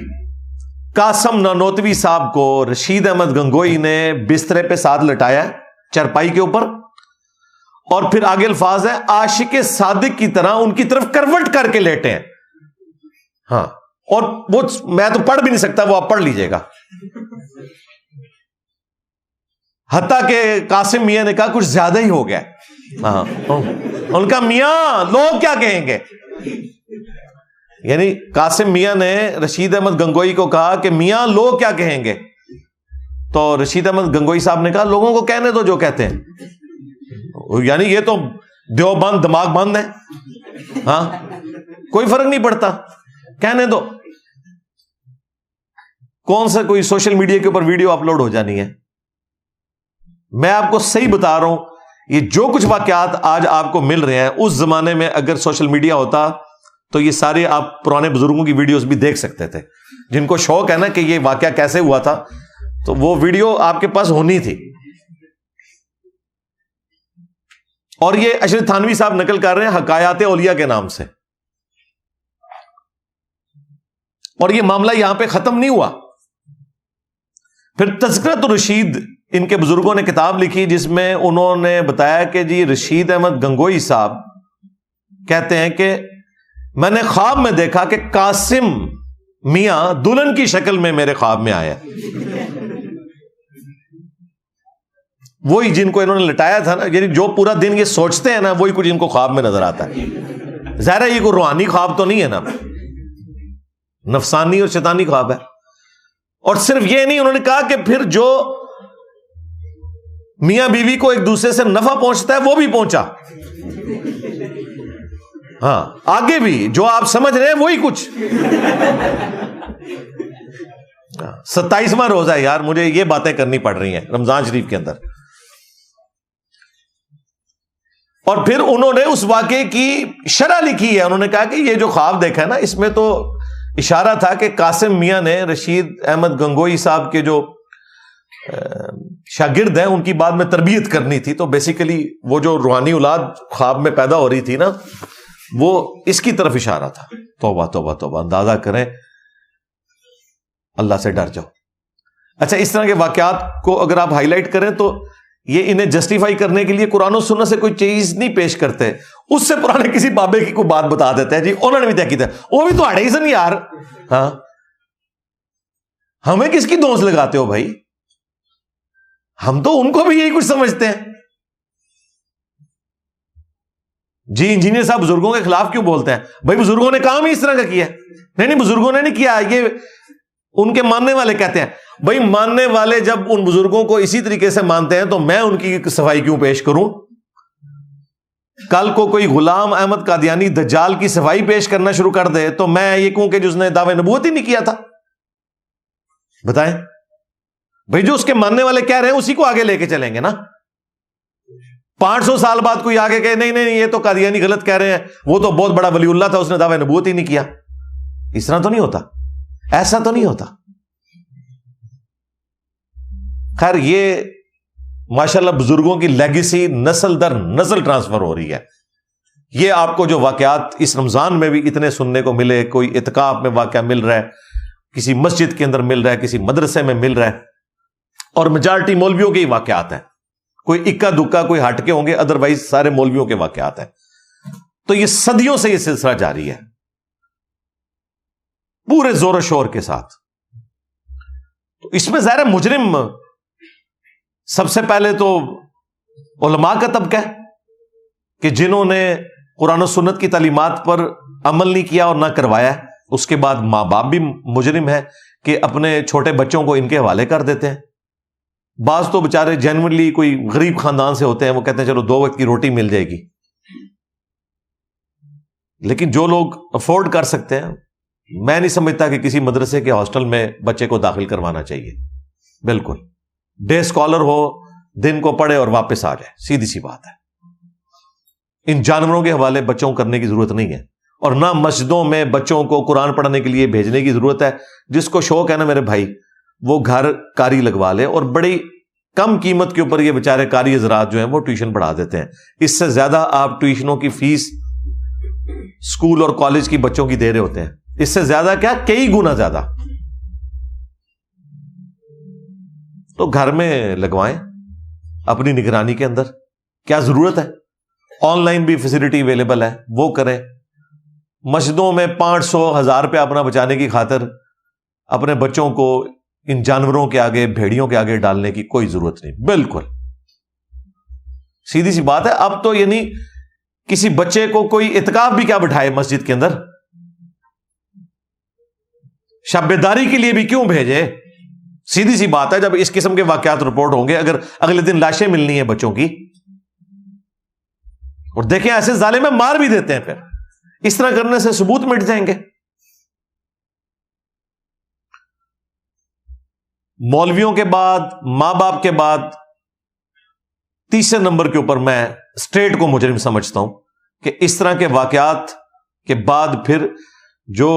[SPEAKER 2] قاسم نانوتوی صاحب کو رشید احمد گنگوئی نے بسترے پہ ساتھ لٹایا چرپائی کے اوپر, اور پھر آگے الفاظ ہے عاشق صادق کی طرح ان کی طرف کروٹ کر کے لیٹے ہیں. ہاں, اور وہ میں تو پڑھ بھی نہیں سکتا, وہ آپ پڑھ لیجئے گا. حتیٰ کہ قاسم میاں نے کہا کچھ زیادہ ہی ہو گیا. ہاں, ان کا میاں لوگ کیا کہیں گے. یعنی قاسم میاں نے رشید احمد گنگوئی کو کہا کہ میاں لوگ کیا کہیں گے, تو رشید احمد گنگوئی صاحب نے کہا لوگوں کو کہنے دو جو کہتے ہیں. یعنی یہ تو دیوبند دماغ بند ہے, ہاں کوئی فرق نہیں پڑتا, کہنے دو. کون سا کوئی سوشل میڈیا کے اوپر ویڈیو اپلوڈ ہو جانی ہے. میں آپ کو صحیح بتا رہا ہوں, یہ جو کچھ واقعات آج آپ کو مل رہے ہیں, اس زمانے میں اگر سوشل میڈیا ہوتا تو یہ سارے آپ پرانے بزرگوں کی ویڈیوز بھی دیکھ سکتے تھے. جن کو شوق ہے نا کہ یہ واقعہ کیسے ہوا تھا, تو وہ ویڈیو آپ کے پاس ہونی تھی. اور یہ اشرف تھانوی صاحب نقل کر رہے ہیں حکایات اولیاء کے نام سے. اور یہ معاملہ یہاں پہ ختم نہیں ہوا. پھر تذکرۃ الرشید ان کے بزرگوں نے کتاب لکھی, جس میں انہوں نے بتایا کہ جی رشید احمد گنگوئی صاحب کہتے ہیں کہ میں نے خواب میں دیکھا کہ قاسم میاں دلہن کی شکل میں میرے خواب میں آیا. وہی جن کو انہوں نے لٹایا تھا نا, یعنی جو پورا دن یہ سوچتے ہیں نا, وہی کچھ ان کو خواب میں نظر آتا ہے. ظاہر ہے یہ کوئی روحانی خواب تو نہیں ہے نا, نفسانی اور شیطانی خواب ہے. اور صرف یہ نہیں, انہوں نے کہا کہ پھر جو میاں بیوی کو ایک دوسرے سے نفع پہنچتا ہے وہ بھی پہنچا. ہاں, آگے بھی جو آپ سمجھ رہے ہیں وہی کچھ. 27واں روزہ ہے یار, مجھے یہ باتیں کرنی پڑ رہی ہیں رمضان شریف کے اندر. اور پھر انہوں نے اس واقعے کی شرح لکھی ہے. انہوں نے کہا کہ یہ جو خواب دیکھا ہے نا, اس میں تو اشارہ تھا کہ قاسم میاں نے رشید احمد گنگوئی صاحب کے جو شاگرد ہیں ان کی بعد میں تربیت کرنی تھی. تو بیسیکلی وہ جو روحانی اولاد خواب میں پیدا ہو رہی تھی نا, وہ اس کی طرف اشارہ تھا. توبہ توبہ توبہ, اندازہ کریں, اللہ سے ڈر جاؤ. اچھا, اس طرح کے واقعات کو اگر آپ ہائی لائٹ کریں تو یہ انہیں جسٹیفائی کرنے کے لیے قرآن و سنت سے کوئی چیز نہیں پیش کرتے, اس سے پرانے کسی بابے کی کوئی بات بتا دیتے ہیں. جی انہوں نے بھی طے کیا, وہ بھی تو اڑے سن یار. ہاں, ہمیں کس کی دوست لگاتے ہو بھائی, ہم تو ان کو بھی یہی کچھ سمجھتے ہیں. جی انجینئر صاحب بزرگوں کے خلاف کیوں بولتے ہیں بھائی, بزرگوں نے کام ہی اس طرح کا کیا. نہیں بزرگوں نے نہیں کیا, یہ ان کے ماننے والے کہتے ہیں. بھائی ماننے والے جب ان بزرگوں کو اسی طریقے سے مانتے ہیں تو میں ان کی صفائی کیوں پیش کروں. کل کو کوئی غلام احمد قادیانی دجال کی صفائی پیش کرنا شروع کر دے تو میں یہ کہوں کہ جس نے دعوی نبوت ہی نہیں کیا تھا. بتائیں بھائی, جو اس کے ماننے والے کہہ رہے ہیں اسی کو آگے لے کے چلیں گے نا. 500 سال بعد کوئی آگے کہے نہیں یہ تو قادیانی غلط کہہ رہے ہیں, وہ تو بہت بڑا ولی اللہ تھا, اس نے دعوی نبوت ہی نہیں کیا. اس طرح تو نہیں ہوتا, ایسا تو نہیں ہوتا. خیر, یہ ماشاءاللہ بزرگوں کی لیگیسی نسل در نسل ٹرانسفر ہو رہی ہے. یہ آپ کو جو واقعات اس رمضان میں بھی اتنے سننے کو ملے, کوئی اعتکاف میں واقعہ مل رہا ہے, کسی مسجد کے اندر مل رہا ہے, کسی مدرسے میں مل رہا ہے, اور میجارٹی مولویوں کے ہی واقعات ہیں. کوئی اکا دکا کوئی ہٹ کے ہوں گے, ادروائز سارے مولویوں کے واقعات ہیں. تو یہ صدیوں سے یہ سلسلہ جاری ہے پورے زور و شور کے ساتھ. تو اس میں ظاہر مجرم سب سے پہلے تو علماء کا طبقہ ہے کہ جنہوں نے قرآن و سنت کی تعلیمات پر عمل نہیں کیا اور نہ کروایا. اس کے بعد ماں باپ بھی مجرم ہے کہ اپنے چھوٹے بچوں کو ان کے حوالے کر دیتے ہیں. بعض تو بیچارے جینوئنلی کوئی غریب خاندان سے ہوتے ہیں، وہ کہتے ہیں چلو 2 وقت کی روٹی مل جائے گی، لیکن جو لوگ افورڈ کر سکتے ہیں، میں نہیں سمجھتا کہ کسی مدرسے کے ہاسٹل میں بچے کو داخل کروانا چاہیے. بالکل ڈے اسکالر ہو، دن کو پڑھے اور واپس آ جائے، سیدھی سی بات ہے. ان جانوروں کے حوالے بچوں کو کرنے کی ضرورت نہیں ہے، اور نہ مسجدوں میں بچوں کو قرآن پڑھنے کے لیے بھیجنے کی ضرورت ہے. جس کو شوق ہے نا میرے بھائی، وہ گھر قاری لگوا لے، اور بڑی کم قیمت کے اوپر یہ بیچارے قاری حضرات جو ہیں وہ ٹیوشن پڑھا دیتے ہیں. اس سے زیادہ آپ ٹیوشنوں کی فیس اسکول اور کالج کی بچوں کی دے رہے ہوتے ہیں، اس سے زیادہ کیا، کئی گنا زیادہ. تو گھر میں لگوائیں اپنی نگرانی کے اندر، کیا ضرورت ہے. آن لائن بھی فیسلٹی اویلیبل ہے، وہ کریں. مسجدوں میں 500,000 روپیہ اپنا بچانے کی خاطر اپنے بچوں کو ان جانوروں کے آگے، بھیڑیوں کے آگے ڈالنے کی کوئی ضرورت نہیں. بالکل سیدھی سی بات ہے. اب تو یعنی کسی بچے کو کوئی اعتکاف بھی کیا بٹھائے مسجد کے اندر، شب بیداری کے لیے بھی کیوں بھیجے. سیدھی سی بات ہے، جب اس قسم کے واقعات رپورٹ ہوں گے، اگر اگلے دن لاشیں ملنی ہیں بچوں کی، اور دیکھیں ایسے ظالم مار بھی دیتے ہیں، پھر اس طرح کرنے سے ثبوت مٹ جائیں گے. مولویوں کے بعد، ماں باپ کے بعد، تیسرے نمبر کے اوپر میں اسٹیٹ کو مجرم سمجھتا ہوں کہ اس طرح کے واقعات کے بعد پھر جو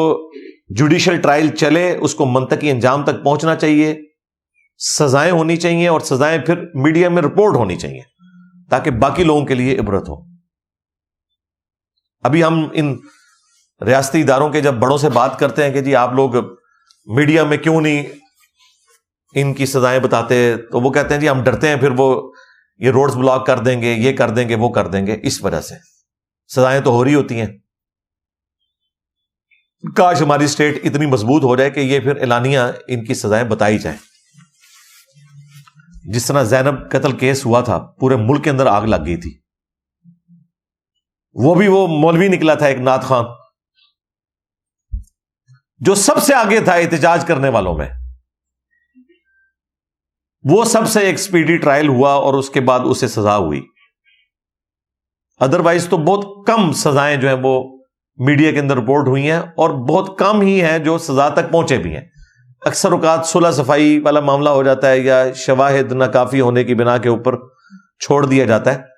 [SPEAKER 2] جوڈیشل ٹرائل چلے اس کو منطقی انجام تک پہنچنا چاہیے، سزائیں ہونی چاہیے، اور سزائیں پھر میڈیا میں رپورٹ ہونی چاہیے تاکہ باقی لوگوں کے لیے عبرت ہو. ابھی ہم ان ریاستی اداروں کے جب بڑوں سے بات کرتے ہیں کہ جی آپ لوگ میڈیا میں کیوں نہیں ان کی سزائیں بتاتے، تو وہ کہتے ہیں جی ہم ڈرتے ہیں پھر وہ یہ روڈز بلاک کر دیں گے، یہ کر دیں گے، وہ کر دیں گے. اس وجہ سے سزائیں تو ہو رہی ہوتی ہیں. کاش ہماری اسٹیٹ اتنی مضبوط ہو جائے کہ یہ پھر اعلانیہ ان کی سزائیں بتائی جائیں. جس طرح زینب قتل کیس ہوا تھا، پورے ملک کے اندر آگ لگ گئی تھی. وہ بھی وہ مولوی نکلا تھا ایک نعت خان، جو سب سے آگے تھا احتجاج کرنے والوں میں. وہ سب سے ایک سپیڈی ٹرائل ہوا اور اس کے بعد اسے سزا ہوئی. ادروائز تو بہت کم سزائیں جو ہیں وہ میڈیا کے اندر رپورٹ ہوئی ہیں، اور بہت کم ہی ہیں جو سزا تک پہنچے بھی ہیں. اکثر اوقات صلح صفائی والا معاملہ ہو جاتا ہے، یا شواہد ناکافی ہونے کی بنا کے اوپر چھوڑ دیا جاتا ہے.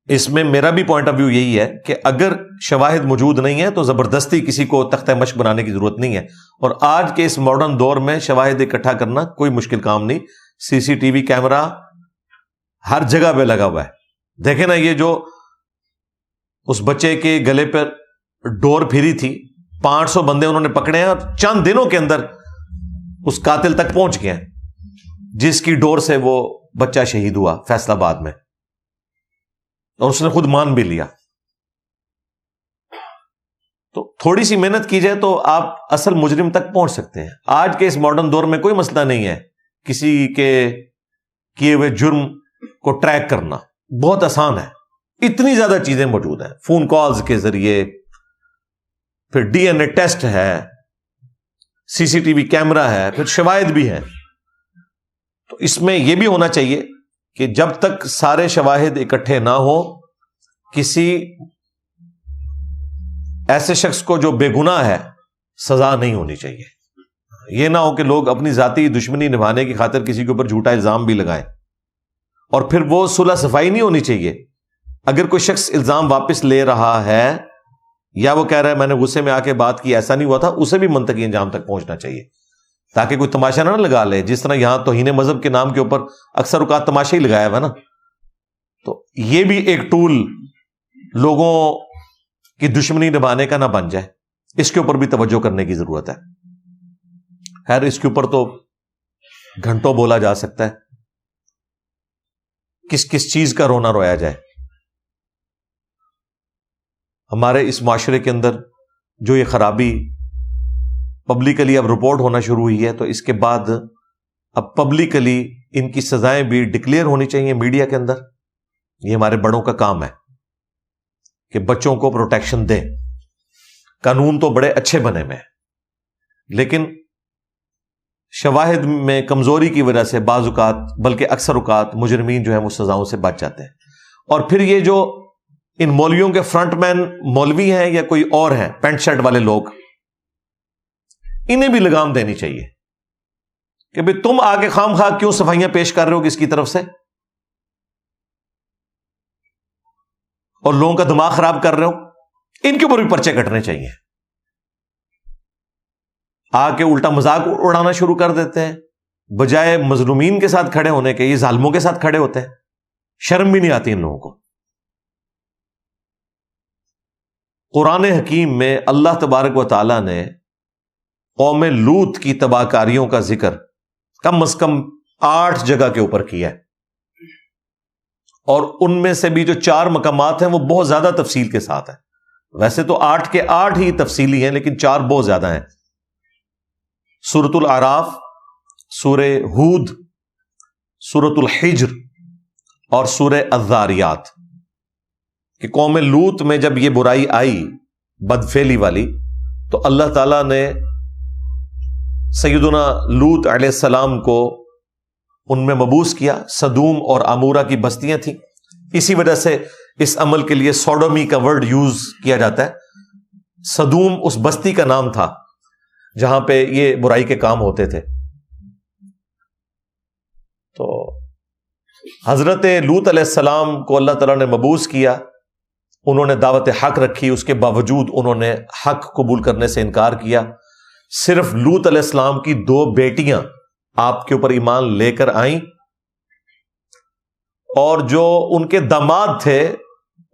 [SPEAKER 2] اس میں میرا بھی پوائنٹ آف ویو یہی ہے کہ اگر شواہد موجود نہیں ہے تو زبردستی کسی کو تختہ مشق بنانے کی ضرورت نہیں ہے. اور آج کے اس ماڈرن دور میں شواہد اکٹھا کرنا کوئی مشکل کام نہیں. سی سی ٹی وی کیمرہ ہر جگہ پہ لگا ہوا ہے. دیکھیں نا، یہ جو اس بچے کے گلے پر ڈور پھری تھی، 500 بندے انہوں نے پکڑے ہیں، اور چند دنوں کے اندر اس قاتل تک پہنچ گئے ہیں جس کی ڈور سے وہ بچہ شہید ہوا فیصل آباد میں، اور اس نے خود مان بھی لیا. تو تھوڑی سی محنت کی جائے تو آپ اصل مجرم تک پہنچ سکتے ہیں. آج کے اس ماڈرن دور میں کوئی مسئلہ نہیں ہے کسی کے کیے ہوئے جرم کو ٹریک کرنا، بہت آسان ہے. اتنی زیادہ چیزیں موجود ہیں، فون کالز کے ذریعے، پھر ڈی این اے ٹیسٹ ہے، سی سی ٹی وی کیمرہ ہے، پھر شواہد بھی ہے. تو اس میں یہ بھی ہونا چاہیے کہ جب تک سارے شواہد اکٹھے نہ ہو، کسی ایسے شخص کو جو بے گناہ ہے سزا نہیں ہونی چاہیے. یہ نہ ہو کہ لوگ اپنی ذاتی دشمنی نبھانے کی خاطر کسی کے اوپر جھوٹا الزام بھی لگائیں، اور پھر وہ صلح صفائی نہیں ہونی چاہیے. اگر کوئی شخص الزام واپس لے رہا ہے، یا وہ کہہ رہا ہے میں نے غصے میں آ کے بات کی، ایسا نہیں ہوا تھا، اسے بھی منطقی انجام تک پہنچنا چاہیے تاکہ کوئی تماشا نہ لگا لے. جس طرح یہاں توہین مذہب کے نام کے اوپر اکثر اوقات تماشا ہی لگایا ہوا نا. تو یہ بھی ایک ٹول لوگوں کی دشمنی نبھانے کا نہ بن جائے. اس کے اوپر بھی توجہ کرنے کی ضرورت ہے. خیر اس کے اوپر تو گھنٹوں بولا جا سکتا ہے، کس کس چیز کا رونا رویا جائے. ہمارے اس معاشرے کے اندر جو یہ خرابی پبلکلی اب رپورٹ ہونا شروع ہوئی ہے، تو اس کے بعد اب پبلکلی ان کی سزائیں بھی ڈکلیئر ہونی چاہیے میڈیا کے اندر. یہ ہمارے بڑوں کا کام ہے کہ بچوں کو پروٹیکشن دیں. قانون تو بڑے اچھے بنے ہوئے ہیں، لیکن شواہد میں کمزوری کی وجہ سے بعض اوقات بلکہ اکثر اوقات مجرمین جو ہیں وہ سزاؤں سے بچ جاتے ہیں. اور پھر یہ جو ان مولویوں کے فرنٹ مین مولوی ہیں یا کوئی اور ہیں پینٹ شرٹ والے لوگ، انہیں بھی لگام دینی چاہیے کہ بھئی تم آگے خام خواہ کیوں صفائیاں پیش کر رہے ہو کس کی طرف سے، اور لوگوں کا دماغ خراب کر رہے ہو. ان کے اوپر بھی پرچے کٹنے چاہیے. آ کے الٹا مذاق اڑانا شروع کر دیتے ہیں، بجائے مظلومین کے ساتھ کھڑے ہونے کے یہ ظالموں کے ساتھ کھڑے ہوتے ہیں. شرم بھی نہیں آتی ان لوگوں کو. قرآن حکیم میں اللہ تبارک و تعالی نے قوم لوط کی تباہ کاریوں کا ذکر کم از کم 8 جگہ کے اوپر کیا ہے، اور ان میں سے بھی جو 4 مقامات ہیں وہ بہت زیادہ تفصیل کے ساتھ ہیں. ویسے تو 8 کے 8 ہی تفصیلی ہیں، لیکن 4 بہت زیادہ ہیں. سورۃ الاعراف، سورہ ہود، سورۃ الحجر اور سورہ الذاریات. کہ قوم لوط میں جب یہ برائی آئی بدفعلی والی تو اللہ تعالیٰ نے سیدنا لوط علیہ السلام کو ان میں مبعوث کیا. سدوم اور عمورہ کی بستیاں تھیں، اسی وجہ سے اس عمل کے لیے سوڈومی کا ورڈ یوز کیا جاتا ہے. سدوم اس بستی کا نام تھا جہاں پہ یہ برائی کے کام ہوتے تھے. تو حضرت لوط علیہ السلام کو اللہ تعالیٰ نے مبعوث کیا، انہوں نے دعوت حق رکھی، اس کے باوجود انہوں نے حق قبول کرنے سے انکار کیا. صرف لوط علیہ السلام کی 2 بیٹیاں آپ کے اوپر ایمان لے کر آئیں، اور جو ان کے داماد تھے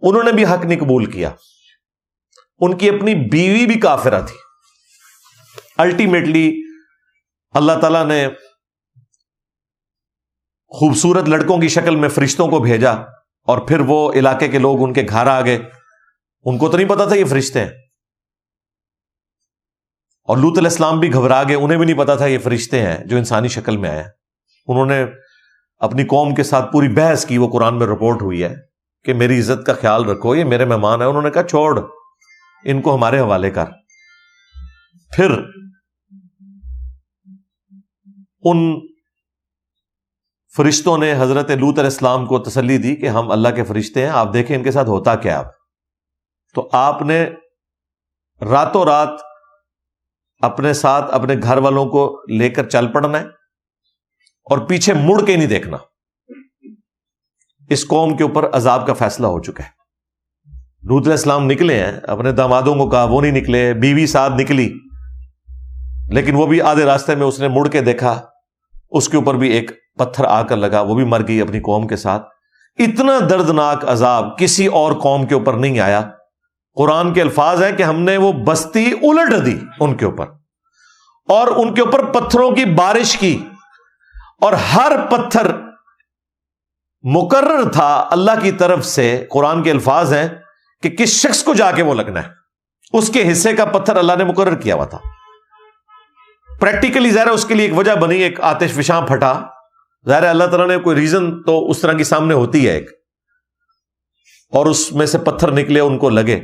[SPEAKER 2] انہوں نے بھی حق نہیں قبول کیا. ان کی اپنی بیوی بھی کافرہ تھی. الٹیمیٹلی اللہ تعالیٰ نے خوبصورت لڑکوں کی شکل میں فرشتوں کو بھیجا، اور پھر وہ علاقے کے لوگ ان کے گھر آ گئے. ان کو تو نہیں پتا تھا یہ فرشتے ہیں، اور لوط علیہ السلام بھی گھبرا گئے، انہیں بھی نہیں پتا تھا یہ فرشتے ہیں جو انسانی شکل میں آئے. انہوں نے اپنی قوم کے ساتھ پوری بحث کی، وہ قرآن میں رپورٹ ہوئی ہے کہ میری عزت کا خیال رکھو، یہ میرے مہمان ہیں. انہوں نے کہا چھوڑ ان کو ہمارے حوالے کر. پھر ان فرشتوں نے حضرت لوط علیہ السلام کو تسلی دی کہ ہم اللہ کے فرشتے ہیں، آپ دیکھیں ان کے ساتھ ہوتا کیا. تو آپ نے راتوں رات اپنے ساتھ اپنے گھر والوں کو لے کر چل پڑنا ہے، اور پیچھے مڑ کے نہیں دیکھنا. اس قوم کے اوپر عذاب کا فیصلہ ہو چکا ہے. لوط علیہ السلام نکلے ہیں، اپنے دامادوں کو کہا، وہ نہیں نکلے. بیوی ساتھ نکلی، لیکن وہ بھی آدھے راستے میں اس نے مڑ کے دیکھا، اس کے اوپر بھی ایک پتھر آ کر لگا، وہ بھی مر گئی اپنی قوم کے ساتھ. اتنا دردناک عذاب کسی اور قوم کے اوپر نہیں آیا. قرآن کے الفاظ ہیں کہ ہم نے وہ بستی الٹ دی ان کے اوپر، اور ان کے اوپر پتھروں کی بارش کی، اور ہر پتھر مقرر تھا اللہ کی طرف سے. قرآن کے الفاظ ہیں کہ کس شخص کو جا کے وہ لگنا ہے، اس کے حصے کا پتھر اللہ نے مقرر کیا ہوا تھا. پریکٹیکلی ظاہر ہے اس کے لیے ایک وجہ بنی، ایک آتش فشاں پھٹا. ظاہر ہے اللہ تعالیٰ نے کوئی ریزن تو اس طرح کی سامنے ہوتی ہے ایک، اور اس میں سے پتھر نکلے ان کو لگے.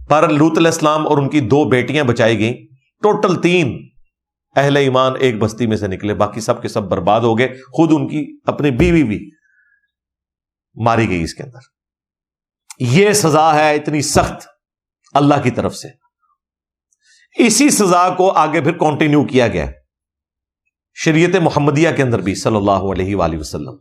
[SPEAKER 2] پر لوط علیہ السلام اور ان کی 2 بیٹیاں بچائی گئیں. ٹوٹل 3 اہل ایمان ایک بستی میں سے نکلے، باقی سب کے سب برباد ہو گئے. خود ان کی اپنی بیوی بھی ماری گئی اس کے اندر. یہ سزا ہے اتنی سخت اللہ کی طرف سے. اسی سزا کو آگے پھر کنٹینیو کیا گیا شریعت محمدیہ کے اندر بھی صلی اللہ علیہ وآلہ وسلم.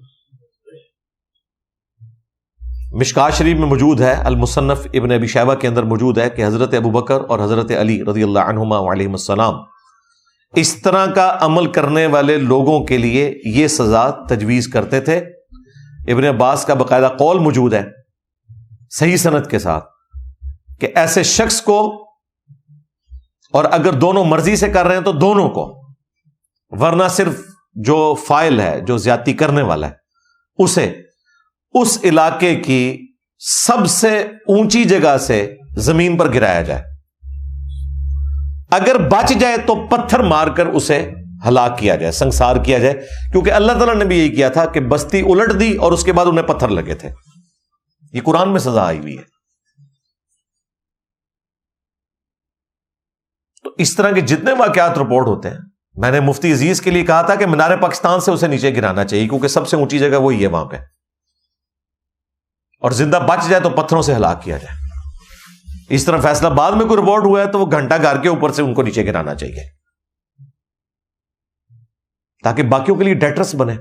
[SPEAKER 2] مشکات شریف میں موجود ہے، المصنف ابن ابی شیبہ کے اندر موجود ہے کہ حضرت ابو بکر اور حضرت علی رضی اللہ عنہما علیہم السلام اس طرح کا عمل کرنے والے لوگوں کے لیے یہ سزا تجویز کرتے تھے. ابن عباس کا باقاعدہ قول موجود ہے صحیح سند کے ساتھ کہ ایسے شخص کو، اور اگر دونوں مرضی سے کر رہے ہیں تو دونوں کو، ورنہ صرف جو فاعل ہے، جو زیادتی کرنے والا ہے، اسے اس علاقے کی سب سے اونچی جگہ سے زمین پر گرایا جائے. اگر بچ جائے تو پتھر مار کر اسے ہلاک کیا جائے، سنسار کیا جائے. کیونکہ اللہ تعالیٰ نے بھی یہی کیا تھا کہ بستی الٹ دی اور اس کے بعد انہیں پتھر لگے تھے. یہ قرآن میں سزا آئی ہوئی ہے. تو اس طرح کے جتنے واقعات رپورٹ ہوتے ہیں میں نے مفتی عزیز کے لیے کہا تھا کہ مینار پاکستان سے اسے نیچے گرانا چاہیے کیونکہ سب سے اونچی جگہ وہی ہے وہاں پہ، اور زندہ بچ جائے تو پتھروں سے ہلاک کیا جائے۔ اس طرح فیصلہ آباد میں کوئی رپورٹ ہوا ہے تو وہ گھنٹہ گھر کے اوپر سے ان کو نیچے گرانا چاہیے تاکہ باقیوں کے لیے ڈیٹرس بنے۔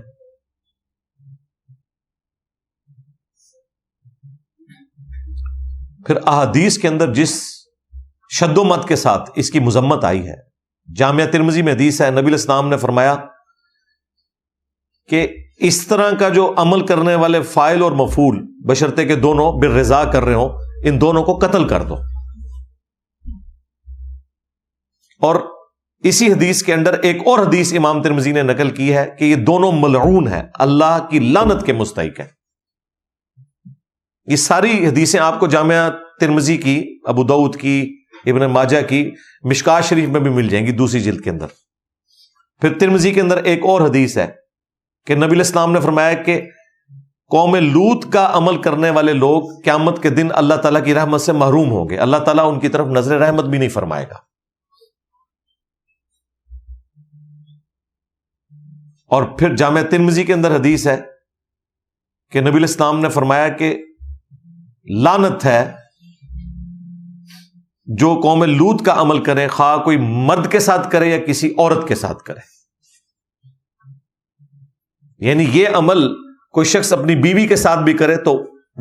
[SPEAKER 2] پھر احادیث کے اندر جس شد و مت کے ساتھ اس کی مذمت آئی ہے، جامعہ ترمذی میں حدیث ہے، نبی علیہ السلام نے فرمایا کہ اس طرح کا جو عمل کرنے والے فاعل اور مفعول بشرطے کہ دونوں بالرضا کر رہے ہوں، ان دونوں کو قتل کر دو۔ اور اسی حدیث کے اندر ایک اور حدیث امام ترمذی نے نقل کی ہے کہ یہ دونوں ملعون ہیں، اللہ کی لعنت کے مستحق ہیں۔ یہ ساری حدیثیں آپ کو جامعہ ترمذی کی، ابو داؤد کی، ابن ماجہ کی، مشکات شریف میں بھی مل جائیں گی دوسری جلد کے اندر۔ پھر ترمذی کے اندر ایک اور حدیث ہے کہ نبی علیہ السلام نے فرمایا کہ قوم لوط کا عمل کرنے والے لوگ قیامت کے دن اللہ تعالیٰ کی رحمت سے محروم ہوں گے، اللہ تعالیٰ ان کی طرف نظر رحمت بھی نہیں فرمائے گا۔ اور پھر جامعہ ترمذی کے اندر حدیث ہے کہ نبی علیہ السلام نے فرمایا کہ لعنت ہے جو قوم لوط کا عمل کرے، خواہ کوئی مرد کے ساتھ کرے یا کسی عورت کے ساتھ کرے۔ یعنی یہ عمل کوئی شخص اپنی بیوی کے ساتھ بھی کرے تو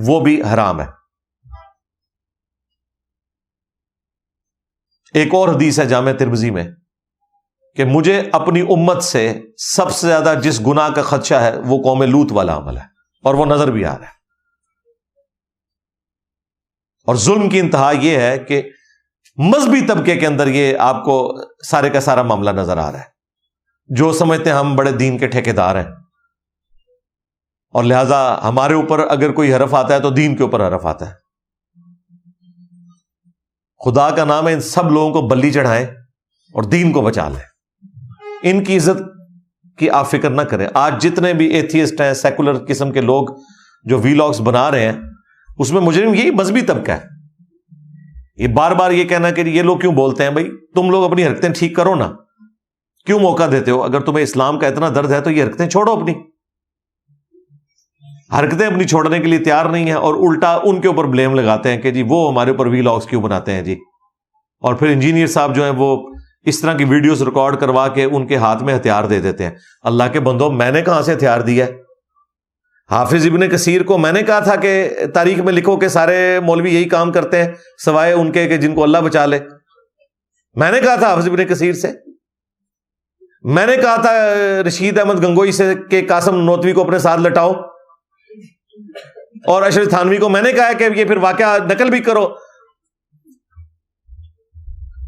[SPEAKER 2] وہ بھی حرام ہے۔ ایک اور حدیث ہے جامعہ ترمذی میں کہ مجھے اپنی امت سے سب سے زیادہ جس گناہ کا خدشہ ہے وہ قوم لوط والا عمل ہے، اور وہ نظر بھی آ رہا ہے۔ اور ظلم کی انتہا یہ ہے کہ مذہبی طبقے کے اندر یہ آپ کو سارے کا سارا معاملہ نظر آ رہا ہے، جو سمجھتے ہیں ہم بڑے دین کے ٹھیکیدار ہیں، اور لہذا ہمارے اوپر اگر کوئی حرف آتا ہے تو دین کے اوپر حرف آتا ہے۔ خدا کا نام ہے، ان سب لوگوں کو بلی چڑھائیں اور دین کو بچا لیں، ان کی عزت کی آپ فکر نہ کریں۔ آج جتنے بھی ایتھیسٹ ہیں، سیکولر قسم کے لوگ جو ویلاگز بنا رہے ہیں، اس میں مجرم یہی مذہبی طبقہ ہے۔ یہ بار بار یہ کہنا کہ یہ لوگ کیوں بولتے ہیں، بھائی تم لوگ اپنی حرکتیں ٹھیک کرو نا، کیوں موقع دیتے ہو؟ اگر تمہیں اسلام کا اتنا درد ہے تو یہ حرکتیں چھوڑو، اپنی حرکتیں اپنی چھوڑنے کے لیے تیار نہیں ہیں، اور الٹا ان کے اوپر بلیم لگاتے ہیں کہ جی وہ ہمارے اوپر ویلاگز کیوں بناتے ہیں جی۔ اور پھر انجینئر صاحب جو ہیں وہ اس طرح کی ویڈیوز ریکارڈ کروا کے ان کے ہاتھ میں ہتھیار دے دیتے ہیں۔ اللہ کے بندو، میں نے کہاں سے ہتھیار دیا ہے؟ حافظ ابن کثیر کو میں نے کہا تھا کہ تاریخ میں لکھو کہ سارے مولوی یہی کام کرتے ہیں سوائے ان کے کہ جن کو اللہ بچا لے۔ میں نے کہا تھا حافظ ابن کثیر سے، میں نے کہا تھا رشید احمد گنگوئی سے کہ قاسم نوتوی کو اپنے ساتھ لٹاؤ، اور اشرف تھانوی کو میں نے کہا کہ یہ پھر واقعہ نقل بھی کرو۔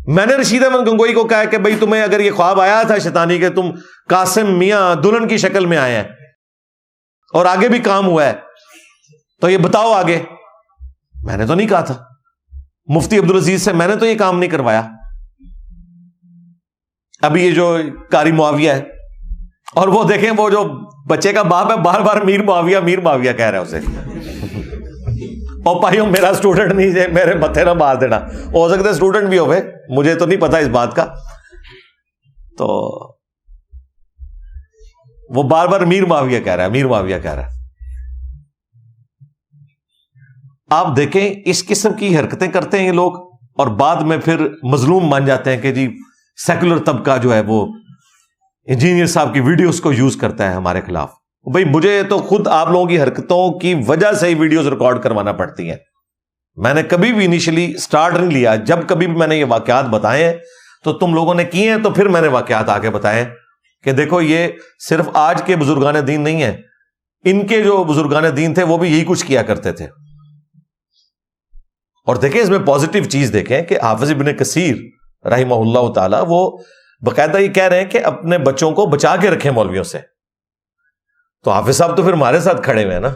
[SPEAKER 2] میں نے رشید احمد گنگوئی کو کہا کہ بھئی تمہیں اگر یہ خواب آیا تھا شیطانی کہ تم قاسم میاں دلہن کی شکل میں آئے ہیں اور آگے بھی کام ہوا ہے تو یہ بتاؤ آگے۔ میں نے تو نہیں کہا تھا۔ مفتی عبدالعزیز سے میں نے تو یہ کام نہیں کروایا۔ ابھی یہ جو قاری معاویہ ہے، اور وہ دیکھیں وہ جو بچے کا باپ ہے بار بار میر معاویہ کہہ رہا ہے اسے، اور بھائیوں میرا اسٹوڈنٹ نہیں ہے، میرے متھے نہ مار دینا، ہو سکتا ہے اسٹوڈنٹ بھی ہوئے، مجھے تو نہیں پتا اس بات کا۔ تو وہ بار بار میر معاویہ کہہ رہا ہے۔ آپ دیکھیں اس قسم کی حرکتیں کرتے ہیں یہ لوگ، اور بعد میں پھر مظلوم مان جاتے ہیں کہ جی سیکولر طبقہ جو ہے وہ انجینئر صاحب کی ویڈیوز کو یوز کرتا ہے ہمارے خلاف۔ بھائی مجھے تو خود آپ لوگوں کی حرکتوں کی وجہ سے ہی ویڈیوز ریکارڈ کروانا پڑتی ہیں۔ میں نے کبھی بھی انیشلی سٹارٹ نہیں لیا، جب کبھی بھی میں نے یہ واقعات بتائے ہیں تو تم لوگوں نے کیے ہیں، تو پھر میں نے واقعات آگے بتائے کہ دیکھو یہ صرف آج کے بزرگان دین نہیں ہیں، ان کے جو بزرگان دین تھے وہ بھی یہی کچھ کیا کرتے تھے۔ اور دیکھیں اس میں پازیٹیو چیز دیکھیں کہ حافظ ابن کثیر رحمہ اللہ تعالی وہ باقاعدہ یہ کہہ رہے ہیں کہ اپنے بچوں کو بچا کے رکھیں مولویوں سے۔ تو حافظ صاحب تو پھر ہمارے ساتھ کھڑے ہوئے ہیں نا۔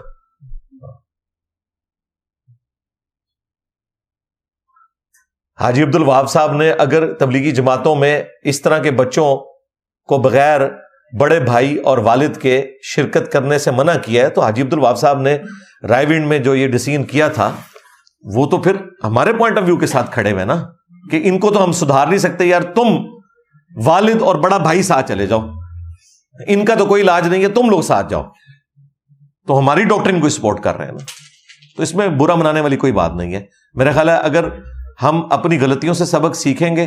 [SPEAKER 2] حاجی عبد الوہاب صاحب نے اگر تبلیغی جماعتوں میں اس طرح کے بچوں کو بغیر بڑے بھائی اور والد کے شرکت کرنے سے منع کیا ہے، تو حاجی عبد الوہاب صاحب نے رائے ونڈ میں جو یہ ڈیسیژن کیا تھا وہ تو پھر ہمارے پوائنٹ آف ویو کے ساتھ کھڑے ہوئے نا، کہ ان کو تو ہم سدھار نہیں سکتے، یار تم والد اور بڑا بھائی ساتھ چلے جاؤ, ان کا تو کوئی علاج نہیں ہے, تم لوگ ساتھ جاؤ, تو ہماری ڈاکٹرین کو سپورٹ کر رہے ہیں نا. تو اس میں برا منانے والی کوئی بات نہیں ہے. میرا خیال ہے اگر ہم اپنی غلطیوں سے سبق سیکھیں گے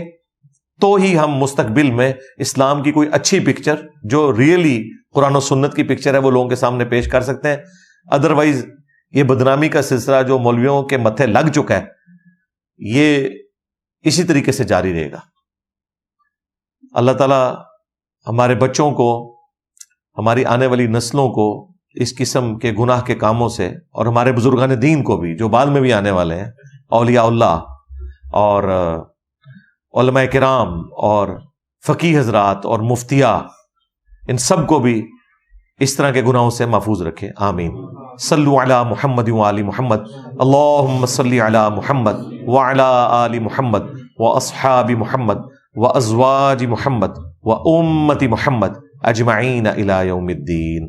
[SPEAKER 2] تو ہی ہم مستقبل میں اسلام کی کوئی اچھی پکچر جو ریئلی قرآن و سنت کی پکچر ہے وہ لوگوں کے سامنے پیش کر سکتے ہیں. ادروائز یہ بدنامی کا سلسلہ جو مولویوں کے متھے لگ چکا ہے یہ اسی طریقے سے جاری رہے گا. اللہ تعالیٰ ہمارے بچوں کو, ہماری آنے والی نسلوں کو اس قسم کے گناہ کے کاموں سے, اور ہمارے بزرگان دین کو بھی جو بعد میں بھی آنے والے ہیں, اولیاء اللہ اور علماء کرام اور فقیہ حضرات اور مفتیاء, ان سب کو بھی اس طرح کے گناہوں سے محفوظ رکھے. آمین. صلو علی محمد وآل محمد. اللہم صلی علی محمد وعلی آل محمد واصحاب محمد وازواج محمد وامت محمد اجمعین الی یوم الدین.